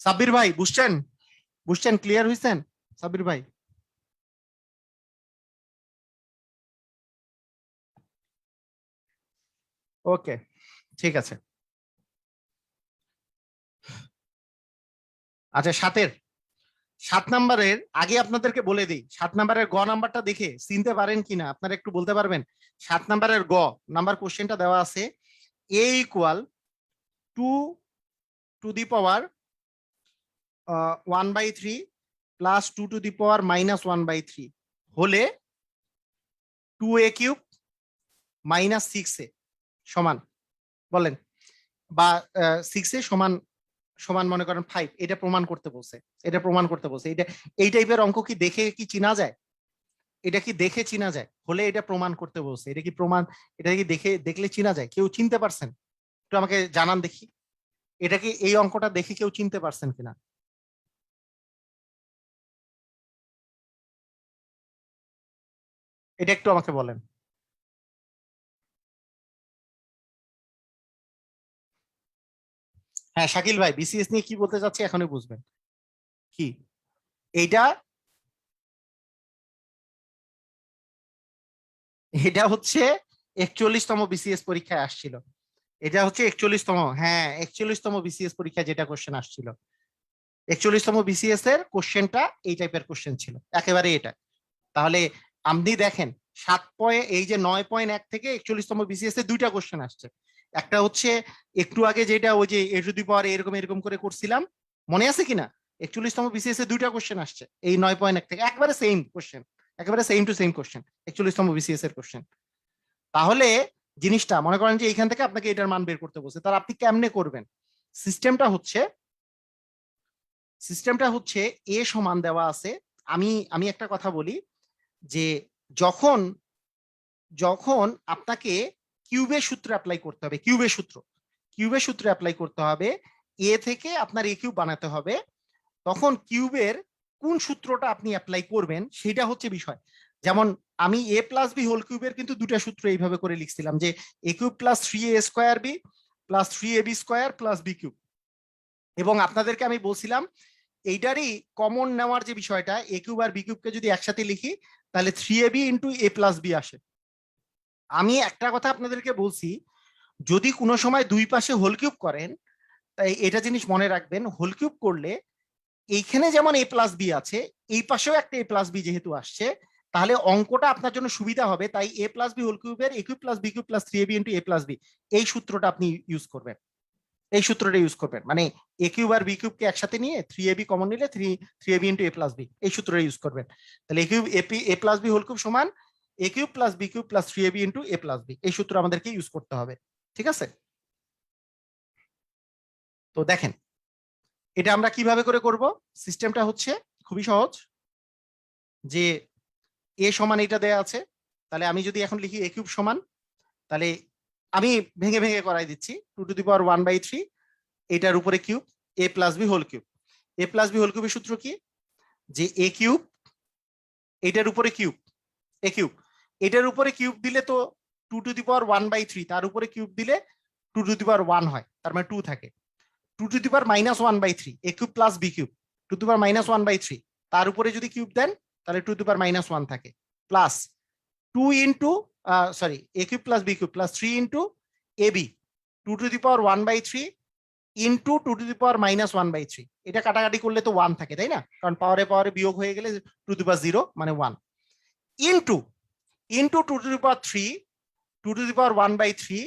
[SPEAKER 1] সাব্বির ভাই বুঝছেন? বুঝছেন? ক্লিয়ার হয়েছেন সাব্বির ভাই? ওকে, ঠিক আছে। আচ্ছা, 7 নাম্বারের আগে আপনাদেরকে বলে দিই, 7 নাম্বারের গ নাম্বারটা দেখে চিনতে পারেন কিনা আপনারা একটু বলতে পারবেন? 7 নাম্বারের গ নাম্বার কোশ্চেনটা দেওয়া আছে, a equal 2 to the power 1/3 plus 2 to the power -1/3 হলে 2a³ -6a সমান, বলেন, বা 6a সমান সমান মনে করেন 5, এটা প্রমাণ করতে বলছে, এটা প্রমাণ করতে বলছে। এটা এই টাইপের অঙ্ক কি দেখে কি চিনা যায়? এটা কি দেখে চিনা যায়? হলে এটা প্রমাণ করতে বলছে, এটা কি প্রমাণ, এটা কি দেখলে চিনা যায়? কেউ চিনতে পারছেন? একটু আমাকে জানান দেখি, এটা কি এই অঙ্কটা দেখে কেউ চিনতে পারছেন কিনা? এটা একটু আমাকে বলেন। হ্যাঁ শাকিল ভাই, বিসিএস নিয়ে কি বলতে চাচ্ছি এখনই বুঝবেন। কি এইটা? এটা হচ্ছে 41তম বিসিএস পরীক্ষায় আসছিল। এটা হচ্ছে 41তম, হ্যাঁ 41তম বিসিএস পরীক্ষায় যেটা কোশ্চেন আসছিল, 41তম বিসিএস এর কোশ্চেনটা এই টাইপের কোশ্চেন ছিল একেবারে এটা। তাহলে আপনি দেখেন 7 পয়েন্ট, এই যে 9.1 থেকে 41তম বিসিএস এ দুইটা কোশ্চেন আসছে। একটা হচ্ছে একটু আগে যেটা ওই যে এ টু দি পাওয়ার এরকম এরকম করে করছিলাম, মনে আছে কিনা? 41তম বিসিএস এ দুইটা কোশ্চেন আসছে এই 9.1 থেকে, একবারে সেম কোশ্চেন, একেবারে সেম টু সেম কোশ্চেন, 41তম বিসিএস এর কোশ্চেন। তাহলে জিনিসটা মনে করেন যে এইখান থেকে আপনাকে এটার মান বের করতে বলছে, তার আপনি কেমনে করবেন? সিস্টেমটা হচ্ছে সিস্টেমটা হচ্ছে এ সমান দেওয়া আছে। আমি আমি একটা কথা বলি, যে যখন যখন আপনাকে কিউবের সূত্র অ্যাপ্লাই করতে হবে, কিউবের সূত্র অ্যাপ্লাই করতে হবে, এ থেকে আপনার এ কিউব বানাতে হবে, তখন কিউবের কোন সূত্রটা আপনি অ্যাপ্লাই করবেন সেটা হচ্ছে বিষয়। যেমন আমি এ প্লাস বি হোল কিউবের কিন্তু দুটা সূত্র এইভাবে করে লিখছিলাম, যে a cube plus 3a² b plus 3ab² plus b cube. এবং আপনাদেরকে আমি বলছিলাম এইটারই কমন নেওয়ার যে বিষয়টা, এ কিউব আর বি কিউবকে যদি একসাথে লিখি তাহলে 3ab × a+b আসে। আমি একটা কথা আপনাদেরকে বলছি, যদি কোনো সময় দুই পাশে হোল কিউব করেন, তাই এটা জিনিস মনে রাখবেন, হোল কিউব করলে এইখানে যেমন a+b আছে, এই পাশেও একটা a+b যেহেতু আসছে, তাহলে অঙ্কটা আপনার জন্য সুবিধা হবে। তাই a+b হোল কিউবের a cube plus b cube plus 3ab × a+b এই সূত্রটা আপনি ইউজ করবেন, এই সূত্রটা ইউজ করবেন, মানে এ কিউব আর বি কিউবকে একসাথে নিয়ে 3ab কমন নিলে 3ab × a+b এই সূত্রটা ইউজ করবেন। তাহলে এ কিউব a+b হোল কিউব সমান a cube plus b cube plus 3ab × a+b এই সূত্র আমাদেরকে ইউজ করতে হবে। ঠিক আছে? তো দেখেন এটা আমরা কিভাবে করে করব। সিস্টেমটা হচ্ছে খুবই সহজ, যে এ সমান এটা দেয়া আছে, তাহলে আমি যদি এখন লিখি এ কিউব সমান, তাহলে আমি ভেঙে ভেঙে করাই দিচ্ছি, 2 টু দি পাওয়ার 1/3 এটার উপরে cube, a+b whole cube. a+b whole কিউবের সূত্র কি? যে এ কিউব এটার উপরে কিউব, এ কিউব এটার উপরে কিউব দিলে তো 2 টু দি পাওয়ার 1/3, তার উপরে কিউব দিলে 2 টু দি পাওয়ার 1 হয়, তার মানে 2 থাকে। Two to the power -1/3 a cube plus b cube two to the power -1/3 তার উপরে যদি কিউব দেন তাহলে টু টু দি পাওয়ার -1 থাকে, plus 2 into sorry a cube plus b cube plus 3 into ab two to the power 1/3 into two to the power -1/3। এটা কাটাকাটি করলে তো 1 থাকে, তাই না? কারণ পাওয়ারে পাওয়ারে বিয়োগ হয়ে গেলে টু টু দি পাওয়ার 0 মানে 1 into into two to the power 3 two to the power 1/3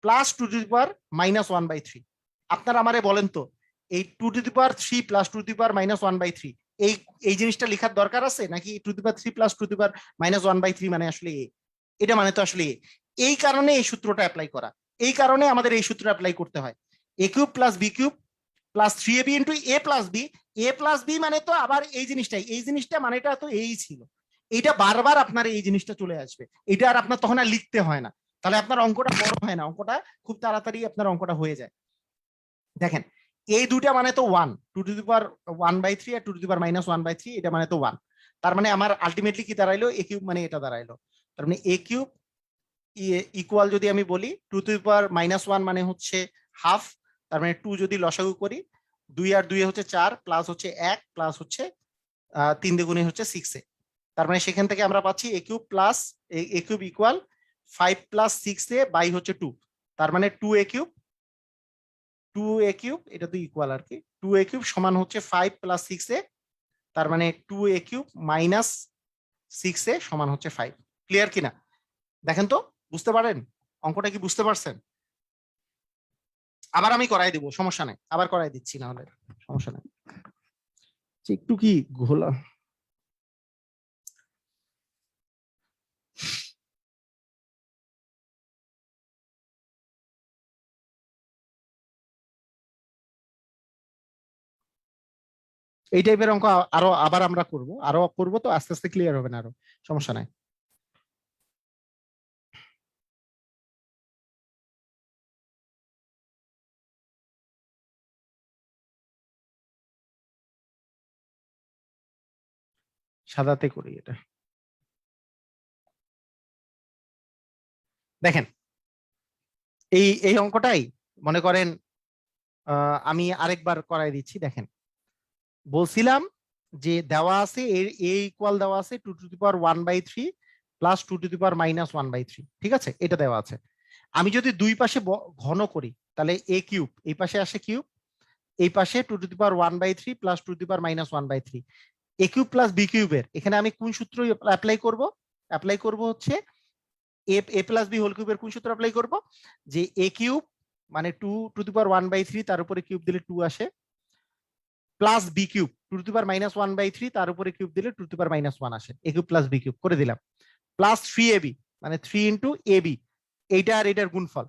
[SPEAKER 1] plus two to the power -1/3। আপনারা আমারে বলেন তো এই two to the power 3 plus two to the power -1/3 এই এই জিনিসটা লেখার দরকার আছে নাকি? Two to the power 3 plus two to the power -1/3 মানে আসলে এ, এটা মানে তো আসলে এ। এই কারণে এই সূত্রটা অ্যাপ্লাই করা, এই কারণে আমাদের এই সূত্র অ্যাপ্লাই করতে হয়। a cube plus b cube plus 3ab into a plus b মানে তো আবার এই জিনিসটাই, এই জিনিসটা মানেটা তো এই ছিল, এইটা বারবার আপনার এই জিনিসটা চলে আসবে, এটা আর আপনার তখন আর লিখতে হয় না, তাহলে আপনার অঙ্কটা বড় হয় না, অঙ্কটা খুব তাড়াতাড়ি আপনার অঙ্কটা হয়ে যায়। দেখেন এই দুইটা মানে তো 1, টু টু দি পাওয়ার 1/3 আর টু টু দি পাওয়ার -1/3, এটা মানে তো 1। তার মানে আমার আলটিমেটলি কি দাঁড়াইলো? a কিউব মানে এটা দাঁড়াইলো। তার মানে a কিউব ইকুয়াল যদি আমি বলি টু টু দি পাওয়ার -1 মানে হচ্ছে হাফ, তার মানে 2 যদি লসাগু করি 2 আর 2 হচ্ছে 4 প্লাস হচ্ছে 1 প্লাস হচ্ছে 3 দ্বিগুণে হচ্ছে 6 এ। তার মানে সেখান থেকে আমরা পাচ্ছি a cube plus a cube equal 5 plus 6 a by হচ্ছে 2, তার মানে 2a কিউব এটা তো ইকুয়াল আর কি, 2a কিউব সমান হচ্ছে 5 প্লাস 6 এ, তার মানে 2a কিউব মাইনাস 6 এ সমান হচ্ছে 5। ক্লিয়ার কিনা দেখেন তো, বুঝতে পারেন অঙ্কটা কি বুঝতে পারছেন? আবার আমি করাই দিব, সমস্যা নাই, আবার করাই দিচ্ছি, না হলে সমস্যা নাই। একটু কি ঘোলা এই টাইপের অঙ্ক আরো আবার আমরা করব তো আস্তে আস্তে ক্লিয়ার হবে না, আরো সমস্যা নাই। সাদাতে করি এটা। দেখেন এই এই অঙ্কটাই মনে করেন আমি আরেকবার করাই দিচ্ছি। দেখেন বলছিলাম যে দেওয়া আছে এ ইকুয়াল দেওয়া আছে two to the power 1/3 plus two to the power -1/3, ঠিক আছে? এটা দেওয়া আছে। আমি যদি দুই পাশে ঘন করি তাহলে a কিউব এই পাশে আসে কিউব, এই পাশে two to the power 1/3 plus two to the power -1/3। a cube plus b কিউবের এখানে আমি কোন সূত্র অ্যাপ্লাই করব? অ্যাপ্লাই করব হচ্ছে a প্লাস b হোল কিউবের কোন সূত্র অ্যাপ্লাই করব? যে a কিউব মানে 2 টু দি পাওয়ার 1/3 তার উপরে কিউব দিলে 2 আসে, plus b cube two to the power -1/3 তার উপরে কিউব দিলে টু টু দি পাওয়ার -1 আসে, a cube plus b cube করে দিলাম, প্লাস 3ab মানে 3 ইনটু ab, এইটা আর এটার গুণফল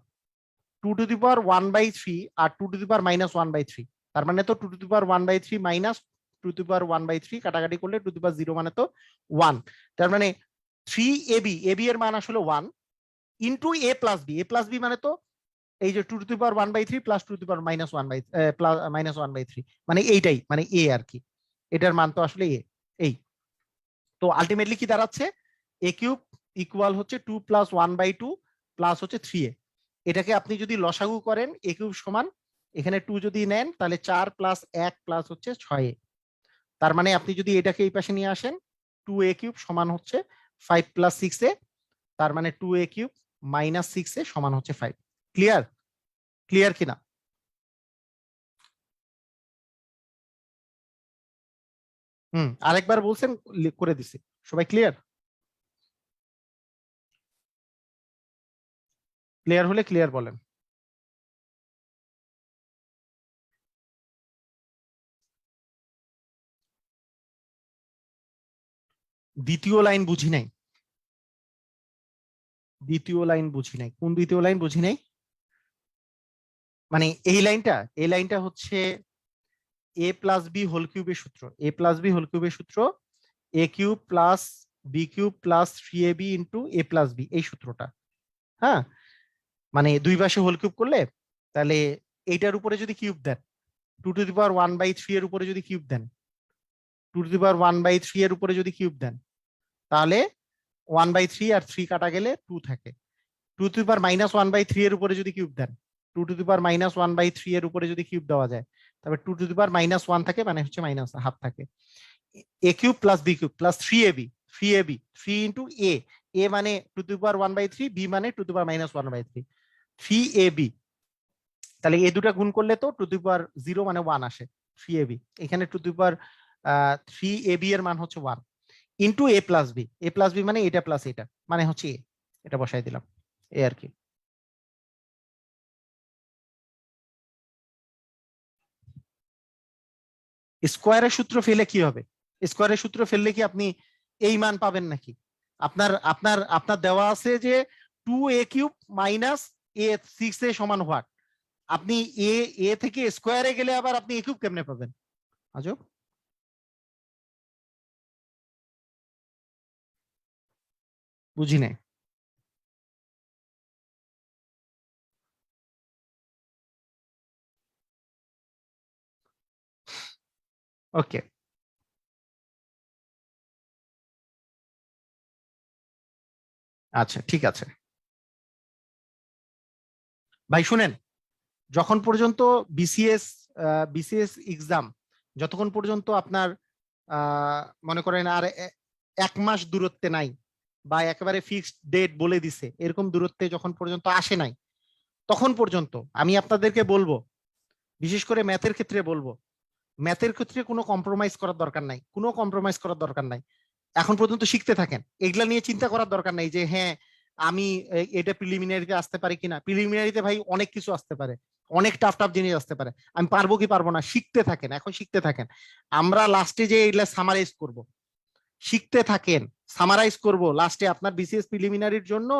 [SPEAKER 1] টু টু দি পাওয়ার 1/3 আর টু টু দি পাওয়ার -1/3, তার মানে তো two to the power 1/3 minus two to the power 1/3 কাটাকাটি করলে টু টু দি পাওয়ার 0 মানে তো 1, তার মানে 3ab এর মান আসলে 1 ইনটু a প্লাস b মানে তো এই যে two to the power 1/3 plus two to the power -1/3 মানে এইটাই মানে a আর কি, এটার মান তো আসলে a। এই তো আলটিমেটলি কি দাঁড়াচ্ছে? a কিউব ইকুয়াল হচ্ছে 2 প্লাস 1/2 প্লাস হচ্ছে 3a। এটাকে আপনি যদি লসাগু করেন a কিউব সমান এখানে 2 যদি নেন তাহলে 4 প্লাস 1 প্লাস হচ্ছে 6a, তার মানে আপনি যদি এটাকে এই পাশে নিয়ে আসেন 2a কিউব সমান হচ্ছে 5 প্লাস 6a, তার মানে 2a কিউব মাইনাস 6a সমান হচ্ছে 5। ক্লিয়ার? ক্লিয়ার কিনা? আরেকবার বলছেন করে দিছি, সবাই ক্লিয়ার? ক্লিয়ার হলে ক্লিয়ার বলেন। দ্বিতীয় লাইন বুঝি নাই, দ্বিতীয় লাইন বুঝি নাই, কোন দ্বিতীয় লাইন বুঝি নাই? মানে এই লাইনটা হচ্ছে a প্লাস বি হোল কিউবের সূত্র, a প্লাস বি হোল কিউবের সূত্র a cube plus b cube plus 3ab into a plus b, এই সূত্রটা। হ্যাঁ, মানে দুই পাশে হোল কিউব করলে তাহলে এইটার উপরে যদি কিউব দেন টু টু দি পাওয়ার 1/3 এর উপরে যদি কিউব দেন, টু টু দি পাওয়ার 1/3 এর উপরে যদি কিউব দেন তাহলে 1/3 আর 3 কাটা গেলে 2 থাকে, টু টু দি পাওয়ার -1/3 এর উপরে যদি কিউব দেন 2^-1/3 এর উপরে যদি কিউব দেওয়া যায়, তবে 2^-1 থাকে, মানে হচ্ছে মাইনাস হাফ থাকে। a cube plus b cube plus 3ab, 3 into a মানে 2^1/3, b মানে 2^-1/3, 3ab। তাহলে এ দুটা গুণ করলে তো 2^0 মানে 1 আসে, 3ab। এখানে 3ab এর মান হচ্ছে 1 ইন্টু a প্লাস b মানে এটা প্লাস এটা মানে হচ্ছে a, এটা বসাই দিলাম, এ আর কি। স্কোয়ারের সূত্র ফেলে কি হবে? স্কোয়ারের সূত্র ফেললে কি আপনি এই মান পাবেন নাকি? আপনার আপনার আপনার দেওয়া আছে যে 2a³ মাইনাস a6 সমান হোয়াট, আপনি এ থেকে স্কোয়ারে গেলে আবার আপনি a³ কেমনে পাবেন? আজব। বুঝি নাই। ওকে, আচ্ছা ঠিক আছে ভাই, শুনেন, যখন পর্যন্ত বিসিএস বিসিএস এক্সাম, যতক্ষণ পর্যন্ত আপনার মনে করেন আর 1 মাস দূরত্বে নাই, বা একেবারে ফিক্সড ডেট বলে দিছে এরকম দূরত্বে যখন পর্যন্ত আসে নাই, তখন পর্যন্ত আমি আপনাদেরকে বলবো, বিশেষ করে ম্যাথের ক্ষেত্রে বলবো, ম্যাথের ক্ষেত্রে কোনো কম্প্রোমাইজ করার দরকার নাই, কোনো কম্প্রোমাইজ করার দরকার নাই। এখন পর্যন্ত শিখতে থাকেন, এগুলা নিয়ে চিন্তা করার দরকার নাই যে হ্যাঁ আমি এটা প্রিলিমিনারিতে আসতে পারি কিনা। প্রিলিমিনারিতে ভাই অনেক কিছু আসতে পারে, অনেক টাফ টাফ জিনিস আসতে পারে, আমি পারবো কি পারবো না, শিখতে থাকেন, এখন শিখতে থাকেন। আমরা লাস্টে যে এগুলা সামারাইজ করব, শিখতে থাকেন, সামারাইজ করব লাস্টে আপনার বিসিএস প্রিলিমিনারির জন্য।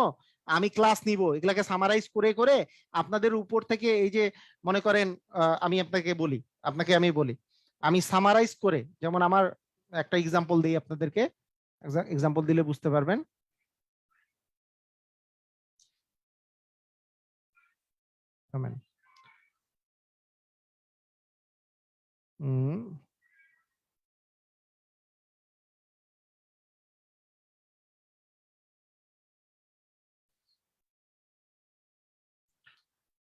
[SPEAKER 1] আমি ক্লাস নিব, এগুলাকে সামারাইজ করে করে আপনাদের উপর থেকে এই যে মনে করেন, আমি আপনাকে বলি, আমি সামারাইজ করে, যেমন আমার একটা এক্সাম্পল দিই আপনাদেরকে, এক্সাম্পল দিলে বুঝতে পারবেন। হুম,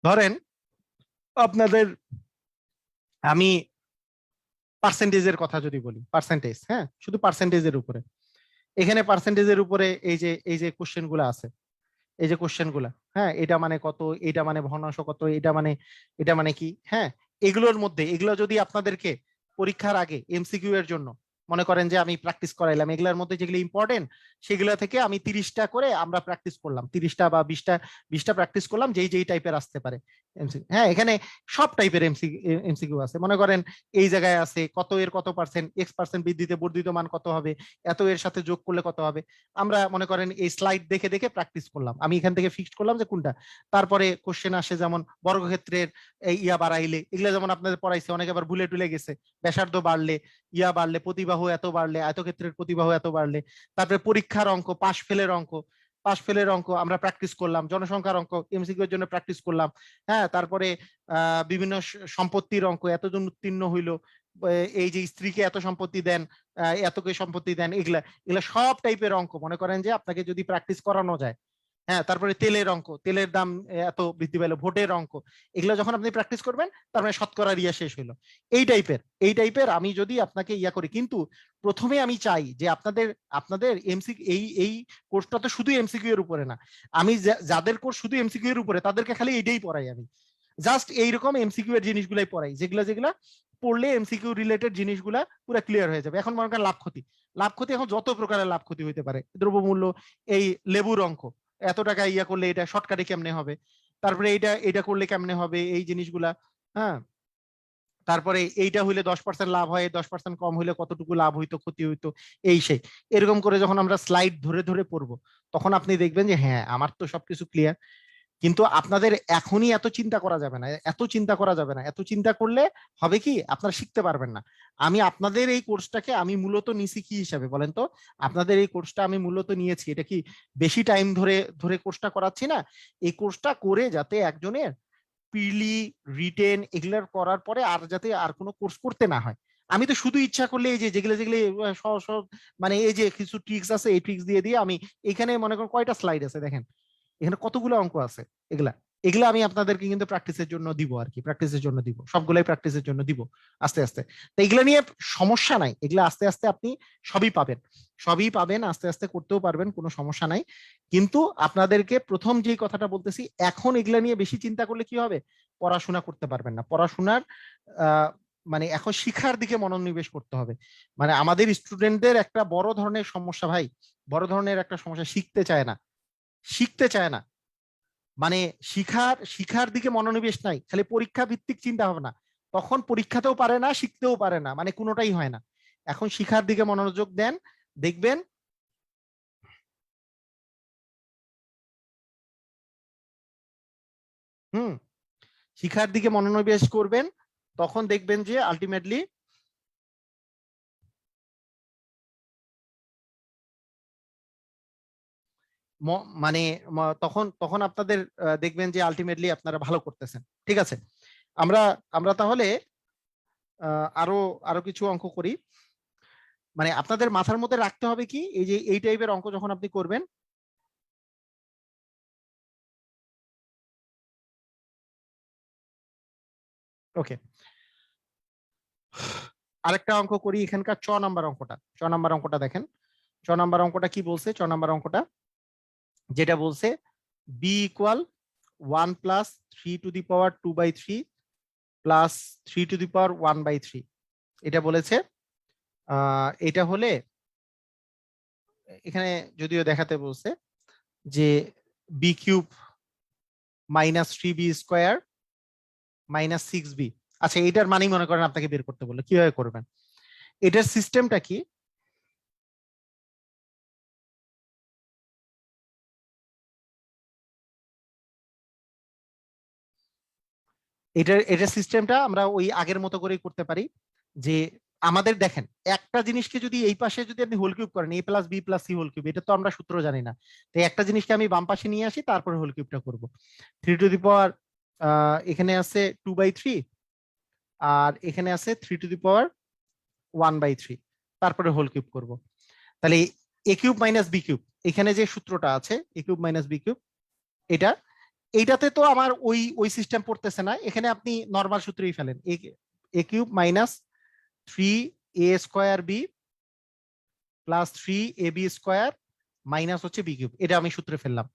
[SPEAKER 1] ধরেন আপনাদের, আমি পার্সেন্টেজের কথা যদি বলি, পার্সেন্টেজ, হ্যাঁ শুধু পার্সেন্টেজের উপরে, এখানে পার্সেন্টেজের উপরে এই যে কোশ্চেন গুলো আছে, এই যে কোশ্চেন গুলা, হ্যাঁ এটা মানে কত, এটা মানে ভগ্নাংশ কত, এটা মানে কি, হ্যাঁ এগুলোর মধ্যে, এগুলো যদি আপনাদেরকে পরীক্ষার আগে এমসিকিউ এর জন্য মনে করেন যে আমি প্র্যাকটিস করাইলাম, এগুলোর মধ্যে যেগুলো ইম্পর্টেন্ট সেগুলো থেকে আমি 30টা করে আমরা প্র্যাকটিস করলাম, 30টা বা 20টা প্র্যাকটিস করলাম, যেই টাইপের আসতে পারে এমসিকিউ। হ্যাঁ এখানে সব টাইপের এমসিকিউ আছে, মনে করেন এই জায়গায় আছে কত এর কত পার্সেন্ট, x% বৃদ্ধিতে বর্ধিত মান কত হবে, এত এর সাথে যোগ করলে কত হবে। আমরা মনে করেন এই স্লাইড দেখে দেখে প্র্যাকটিস করলাম, আমি এখান থেকে ফিক্সড করলাম যে কোনটা। তারপরে কোশ্চেন আসে যেমন বর্গক্ষেত্রের এই ইয়া বাড়াইলে, এগুলো যেমন আপনাদের পড়াইছে, অনেকে আবার ভুলে টুলে গেছে, ব্যাসার্ধ বাড়লে, ইয়া বাড়লে, প্রতিবাহু এত বাড়লে, আয়তক্ষেত্রের প্রতিবাহু এত বাড়লে। তারপরে পরীক্ষার অঙ্ক, পাশ ফেলের অঙ্ক আমরা প্র্যাকটিস করলাম, জনসংখ্যার অঙ্ক এমসিকিউ এর জন্য প্র্যাকটিস করলাম। হ্যাঁ তারপরে বিভিন্ন সম্পত্তির অঙ্ক, এতজন উত্তীর্ণ হইলো, এই যে স্ত্রীকে এত সম্পত্তি দেন, এতকে সম্পত্তি দেন, এগুলা এগুলা সব টাইপের অঙ্ক মনে করেন যে আপনাকে যদি প্র্যাকটিস করানো যায়। হ্যাঁ তারপরে তেলের অঙ্ক, তেলের দাম এত বৃদ্ধি পেলো, ভোটের অঙ্ক, এগুলো যখন আপনি প্র্যাকটিস করবেন তার মানে শতকরা ইয়া শেষ হইলো। এই টাইপের আমি যদি আপনাকে ইয়া করি, কিন্তু প্রথমে আমি চাই যে আপনাদের আপনাদের এমসিকিউ, এই কোর্সটা তো শুধু এমসিকিউ এর উপরে না, আমি যাদের কোর্স শুধু এমসিকিউ এর উপরে তাদেরকে খালি এইটাই পড়াই, আমি জাস্ট এইরকম এমসিকিউ এর জিনিসগুলাই পড়াই, যেগুলা পড়লে এমসিকিউ রিলেটেড জিনিসগুলা পুরো ক্লিয়ার হয়ে যাবে। এখন মনে করেন লাভ ক্ষতি এখন যত প্রকারের লাভ ক্ষতি হইতে পারে, দ্রব্যমূল্য, এই লেবুর অঙ্ক, এত টাকা ইয়া করলে এটা শর্টকাটে কেমনে হবে, তারপরে এইটা এটা করলে কেমনে হবে, এই জিনিসগুলা। হ্যাঁ তারপরে এইটা হইলে 10% লাভ হয়, 10% কম হইলে কতটুকু লাভ হইতো, ক্ষতি হইতো, এই সেই এরকম করে যখন আমরা স্লাইড ধরে ধরে পড়বো, তখন আপনি দেখবেন যে হ্যাঁ আমার তো সবকিছু ক্লিয়ার। কিন্তু আপনাদের এখনই এত চিন্তা করা যাবে না, এত চিন্তা করলে হবে কি, আপনারা শিখতে পারবেন না। আমি আপনাদের এই কোর্সটাকে আমি মূলত নিছি কি হিসাবে বলেন তো, আপনাদের এই কোর্সটা আমি মূলত নিয়েছি, এটা কি বেশি টাইম ধরে ধরে কোর্সটা করাচ্ছি না, এই কোর্সটা করে যাতে একজনের প্রিলি, রিটেন এগুলার করার পরে আর যাতে আর কোনো কোর্স করতে না হয়। আমি তো শুধু ইচ্ছা করলে এই যে যেগুলো যেগুলো সহজ সহজ, মানে এই যে কিছু ট্রিক্স আছে, এই ট্রিক্স দিয়ে দিয়ে আমি এখানে মনে করেন কয়টা স্লাইড আছে দেখেন, এখানে কতগুলো অঙ্ক আছে, এগুলা এগুলো আমি আপনাদেরকে কিন্তু প্র্যাকটিসের জন্য দিব আর কি, প্র্যাকটিসের জন্য দিব, সবগুলাই প্র্যাকটিসের জন্য দিব আস্তে আস্তে। তো এগুলো নিয়ে সমস্যা নাই, এগুলো আস্তে আস্তে আপনি সবই পাবেন, সবই পাবেন, আস্তে আস্তে করতেও পারবেন, কোনো সমস্যা নাই। কিন্তু আপনাদেরকে প্রথম যেই কথাটা বলতেছি, এখন এগুলা নিয়ে বেশি চিন্তা করলে কি হবে, পড়াশোনা করতে পারবেন না। পড়াশোনার মানে এখন শিক্ষার দিকে মনোনিবেশ করতে হবে। মানে আমাদের স্টুডেন্টদের একটা বড় ধরনের সমস্যা ভাই, বড় ধরনের একটা সমস্যা, শিখতে চায় না, শিখতে চায় না। মানে শিখার শিখার দিকে মনোনিবেশ নাই, খালি পরীক্ষা ভিত্তিক চিন্তা ভাবনা। তখন পরীক্ষাতেও পারে না, শিখতেও পারে না, মানে কোনোটাই হয় না। এখন শিখার দিকে মনোযোগ দেন, দেখবেন হুম, শিখার দিকে মনোনিবেশ করবেন, তখন দেখবেন যে আলটিমেটলি মানে তখন তখন আপনাদের দেখবেন যে আলটিমেটলি আপনারা ভালো করতেছেন। ঠিক আছে, আমরা আমরা তাহলে আরো আরো কিছু অঙ্ক করি। মানে আপনাদের মাথার মধ্যে রাখতে হবে কি, এই যে এই টাইপের অঙ্ক যখন আপনি করবেন, ওকে, আরেকটা অঙ্ক করি এখানকার, ছ নাম্বার অঙ্কটা, ছ নাম্বার অঙ্কটা দেখেন। ছ নাম্বার অঙ্কটা কি বলছে, ছ নাম্বার অঙ্কটা যেটা বলছে, বি ইকুয়াল 1 + 3⁵ প্লাস 3⁻⁴ এটা বলেছে। এটা হলে এখানে যদিও দেখাতে বলছে যে b³ -3b² -6b। আচ্ছা, এটার মানে মনে করেন আপনাকে বের করতে বললো, কিভাবে করবেন, এটার সিস্টেমটা কি, এটার সিস্টেমটা আমরা ওই আগের মতো করেই করতে পারি। যে আমাদের দেখেন, একটা জিনিসকে যদি এই পাশে যদি আপনি হোল কিউব করেন, a+b+c হোল কিউব, এটা তো আমরা সূত্র জানি না। তো একটা জিনিসকে আমি বাম পাশে নিয়ে আসি, তারপরে হোল কিউবটা করবো। 3 টু দি পাওয়ার এখানে আছে 2/3, আর এখানে আছে 3 টু দি পাওয়ার 1/3, তারপরে হোল কিউব করব। তাহলে a³ - b³ এখানে যে সূত্রটা আছে, a³ - b³ এটা, এইটাতে তো আমার ওই ওই সিস্টেম পড়তেছে না, এখানে আপনি নর্মাল সূত্রেই ফেলেন, a³ - 3a² b +3ab² minus হচ্ছে b³ এটা আমি সূত্রে ফেললাম।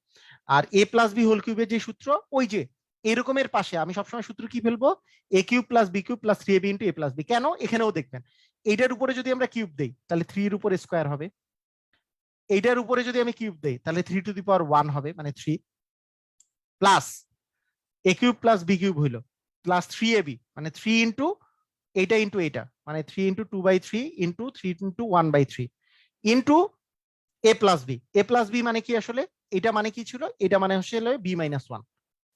[SPEAKER 1] আর a+b হোল কিউবের যে সূত্র, ওই যে এরকমের পাশে আমি সবসময় সূত্র কি ফেলবো, a³ + b³ + 3ab + a+b। কেন, এখানেও দেখবেন এইটার উপরে যদি আমরা কিউব দেই তাহলে 3 এর উপর স্কোয়ার হবে, এইটার উপরে যদি আমি কিউব দেই তাহলে 3 টু দি পাওয়ার 1 হবে, মানে 3, প্লাস a³ + b³ হইলো +3ab, মানে 3 ইন্টু এইটা ইন্টু এইটা, মানে 3 × 2/3 ইন্টু 3 × 1/3 ইন্টু a+b মানে কি আসলে, এটা মানে কি ছিল, এটা মানে আসলে b-1,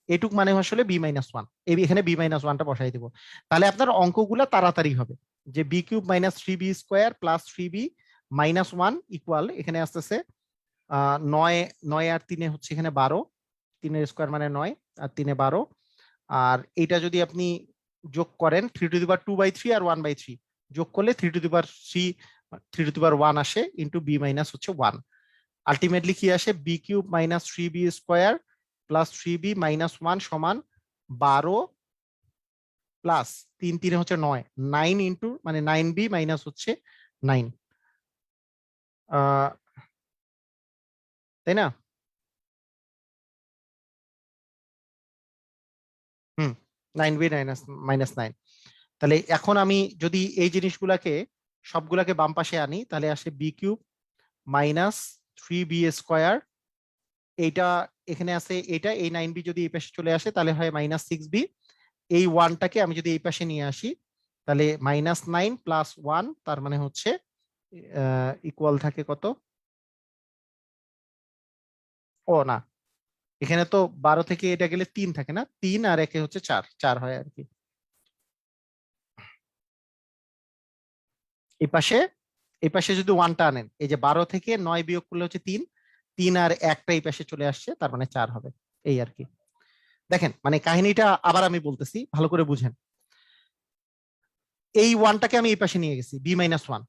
[SPEAKER 1] এটুক মানে আসলে b-1, এখানে b-1টা বসাই দিব। তাহলে আপনার অঙ্কগুলা তাড়াতাড়ি হবে, যে b³ -3b² +3b-1 ইকুয়াল এখানে আসতেছে 9, 9 আর 3 হচ্ছে এখানে 12, 3 এর স্কোয়ার মানে 9, আর 3 12। আর এটা যদি আপনি যোগ করেন 3 টু দি পাওয়ার 2/3 আর 1/3 যোগ করলে 3 টু দি পাওয়ার 1 আসে, ইন্টু b- হচ্ছে 1। আলটিমেটলি কি আসে, b³ -3b² +3b-1 সমান 12 প্লাস 3 3 হচ্ছে 9, 9 ইন্টু মানে 9b মাইনাস হচ্ছে 9, তাই না? হুম, 9b -9। তাহলে এখন আমি যদি এই জিনিসগুলাকে সবগুলাকে বাম পাশে আনি, তাহলে আসে b³ -3b², এইটা এখানে আছে, এটা এই 9b যদি এই পাশে চলে আসে তাহলে হয় -6b। এই ওয়ানটাকে আমি যদি এই পাশে নিয়ে আসি তাহলে -9 + 1, তার মানে হচ্ছে ইকুয়াল থাকে কত, ও না, এখানে তো 12 থেকে এটা গেলে 3 থাকে না, 3 আর 1 হচ্ছে 4, 4 হয় আর কি। এই পাশে, এই পাশে যদি ওয়ানটা আনেন, এই যে 12 থেকে 9 বিয়োগ করলে হচ্ছে 3, 3 আর 1টা এই পাশে চলে আসছে, তার মানে 4 হবে, এই আর কি। দেখেন মানে কাহিনীটা আবার আমি বলতেছি, ভালো করে বুঝেন। এই ওয়ানটাকে আমি এই পাশে নিয়ে গেছি b-1,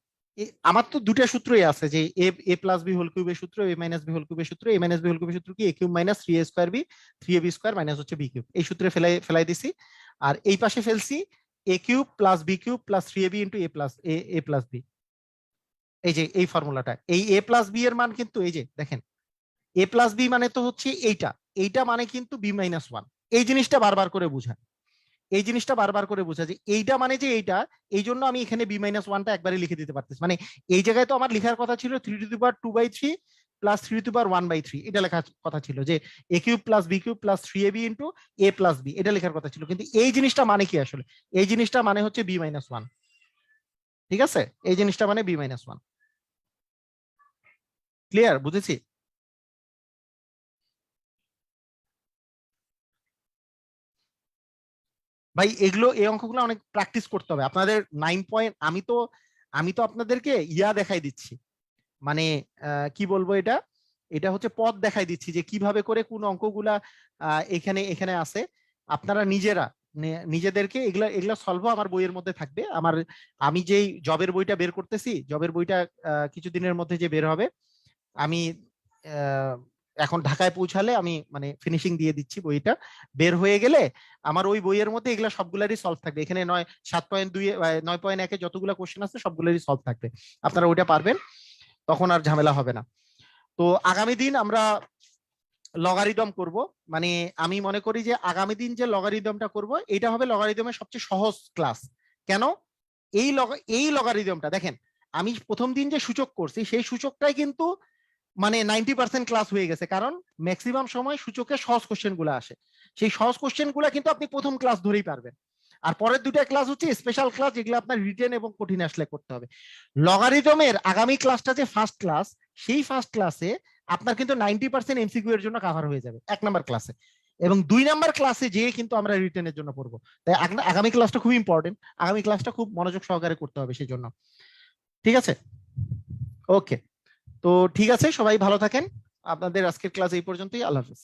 [SPEAKER 1] আমার তো দুটা সূত্রই আছে, যে এ এ প্লাস বি হোল কিউবের সূত্র, এ মাইনাস বি হোল কিউবের সূত্র। এ মাইনাস বি হোল কিউবের সূত্র কি? A cube minus 3a² b, 3ab square minus হচ্ছে বি কিউব। এই সূত্রে ফেলাই ফেলাই দিছি। আর এই পাশে ফেলছি a cube plus b cube plus 3ab into a plus b. এই যে এই ফর্মুলাটা, এই এ প্লাস বি এর মান কিন্তু এই যে দেখেন, এ প্লাস বি মানে তো হচ্ছে এইটা, এইটা মানে কিন্তু বি মাইনাস ওয়ান। এই জিনিসটা বারবার করে বুঝা, এই জিনিসটা বারবার করে বোঝা যে এইটা মানে যে এইটা, এই জন্য আমি এখানে বি মাইনাস ওয়ানটা একবারে লিখে দিতে পারতেছি। মানে এই জায়গায় তো আমার লেখার কথা ছিল 3^2/3 প্লাস 3^1/3, এটা লেখার কথা ছিল যে a cube plus b cube plus 3ab into a plus b, এটা লেখার কথা ছিল। কিন্তু এই জিনিসটা মানে কি আসলে? এই জিনিসটা মানে হচ্ছে বি মাইনাস ওয়ান। ঠিক আছে, এই জিনিসটা মানে বি মাইনাস ওয়ান। ক্লিয়ার? বুঝেছি? ভাই এগুলো, এই অঙ্কগুলো অনেক প্র্যাকটিস করতে হবে আপনাদের। 9 পয়েন্ট আমি তো আপনাদেরকে ইয়া দেখাই দিচ্ছি, মানে কি বলবো এটা, এটা হচ্ছে পথ দেখাই দিচ্ছি যে কিভাবে করে কোন অঙ্কগুলা এখানে এখানে আছে। আপনারা নিজেরা নিজেদেরকে এগুলা এগুলা সলভও আমার বইয়ের মধ্যে থাকবে। আমি যেই জবের বইটা বের করতেছি, জবের বইটা কিছুদিনের মধ্যে যে বের হবে, আমি আহ, এখন ঢাকায় পৌঁছালে আমি মানে ফিনিশিং দিয়ে দিচ্ছি। বইটা বের হয়ে গেলে আমার ওই বইয়ের মধ্যে এগুলা সবগুলারই সলভ থাকবে। এখানে 7.2 9.1 যতগুলো কোশ্চেন আছে সবগুলোরই সলভ থাকবে, আপনারা ওইটা পারবেন, তখন আর ঝামেলা হবে না। তো আগামী দিন আমরা লগারিদম করব। মানে আমি মনে করি যে আগামী দিন যে লগারিদমটা করব, এটা হবে লগারিদমের সবচেয়ে সহজ ক্লাস। কেন? এই লগারিদমটা দেখেন, আমি প্রথম দিন যে সূচক করছি সেই সূচকটাই কিন্তু মানে 90% ক্লাস হয়ে গেছে, কারণ ম্যাক্সিমাম সময় সূচকের সহজ কোশ্চেন গুলো আসে। সেই সহজ কোশ্চেন গুলো কিন্তু আপনি প্রথম ক্লাস ধরেই পারবেন। আর পরের দুটা ক্লাস হচ্ছে স্পেশাল ক্লাস, যেগুলো আপনার রিটেন এবং কঠিন আসলে করতে হবে। লগারিদমের আগামী ক্লাসটা যে ফার্স্ট ক্লাস, সেই ফার্স্ট ক্লাসে আপনার কিন্তু 90% এমসিকিউ এর জন্য কাভার হয়ে যাবে 1 নাম্বার ক্লাসে, এবং 2 নাম্বার ক্লাসে যেয়ে কিন্তু আমরা রিটেনের জন্য পড়বো। তাই আগামী ক্লাসটা খুব ইম্পর্টেন্ট, আগামী ক্লাসটা খুব মনোযোগ সহকারে করতে হবে সেই জন্য। ঠিক আছে? ওকে, তো ঠিক আছে, সবাই ভালো থাকেন। আপনাদের আজকের ক্লাস এই পর্যন্তই। আল্লাহ হাফিজ।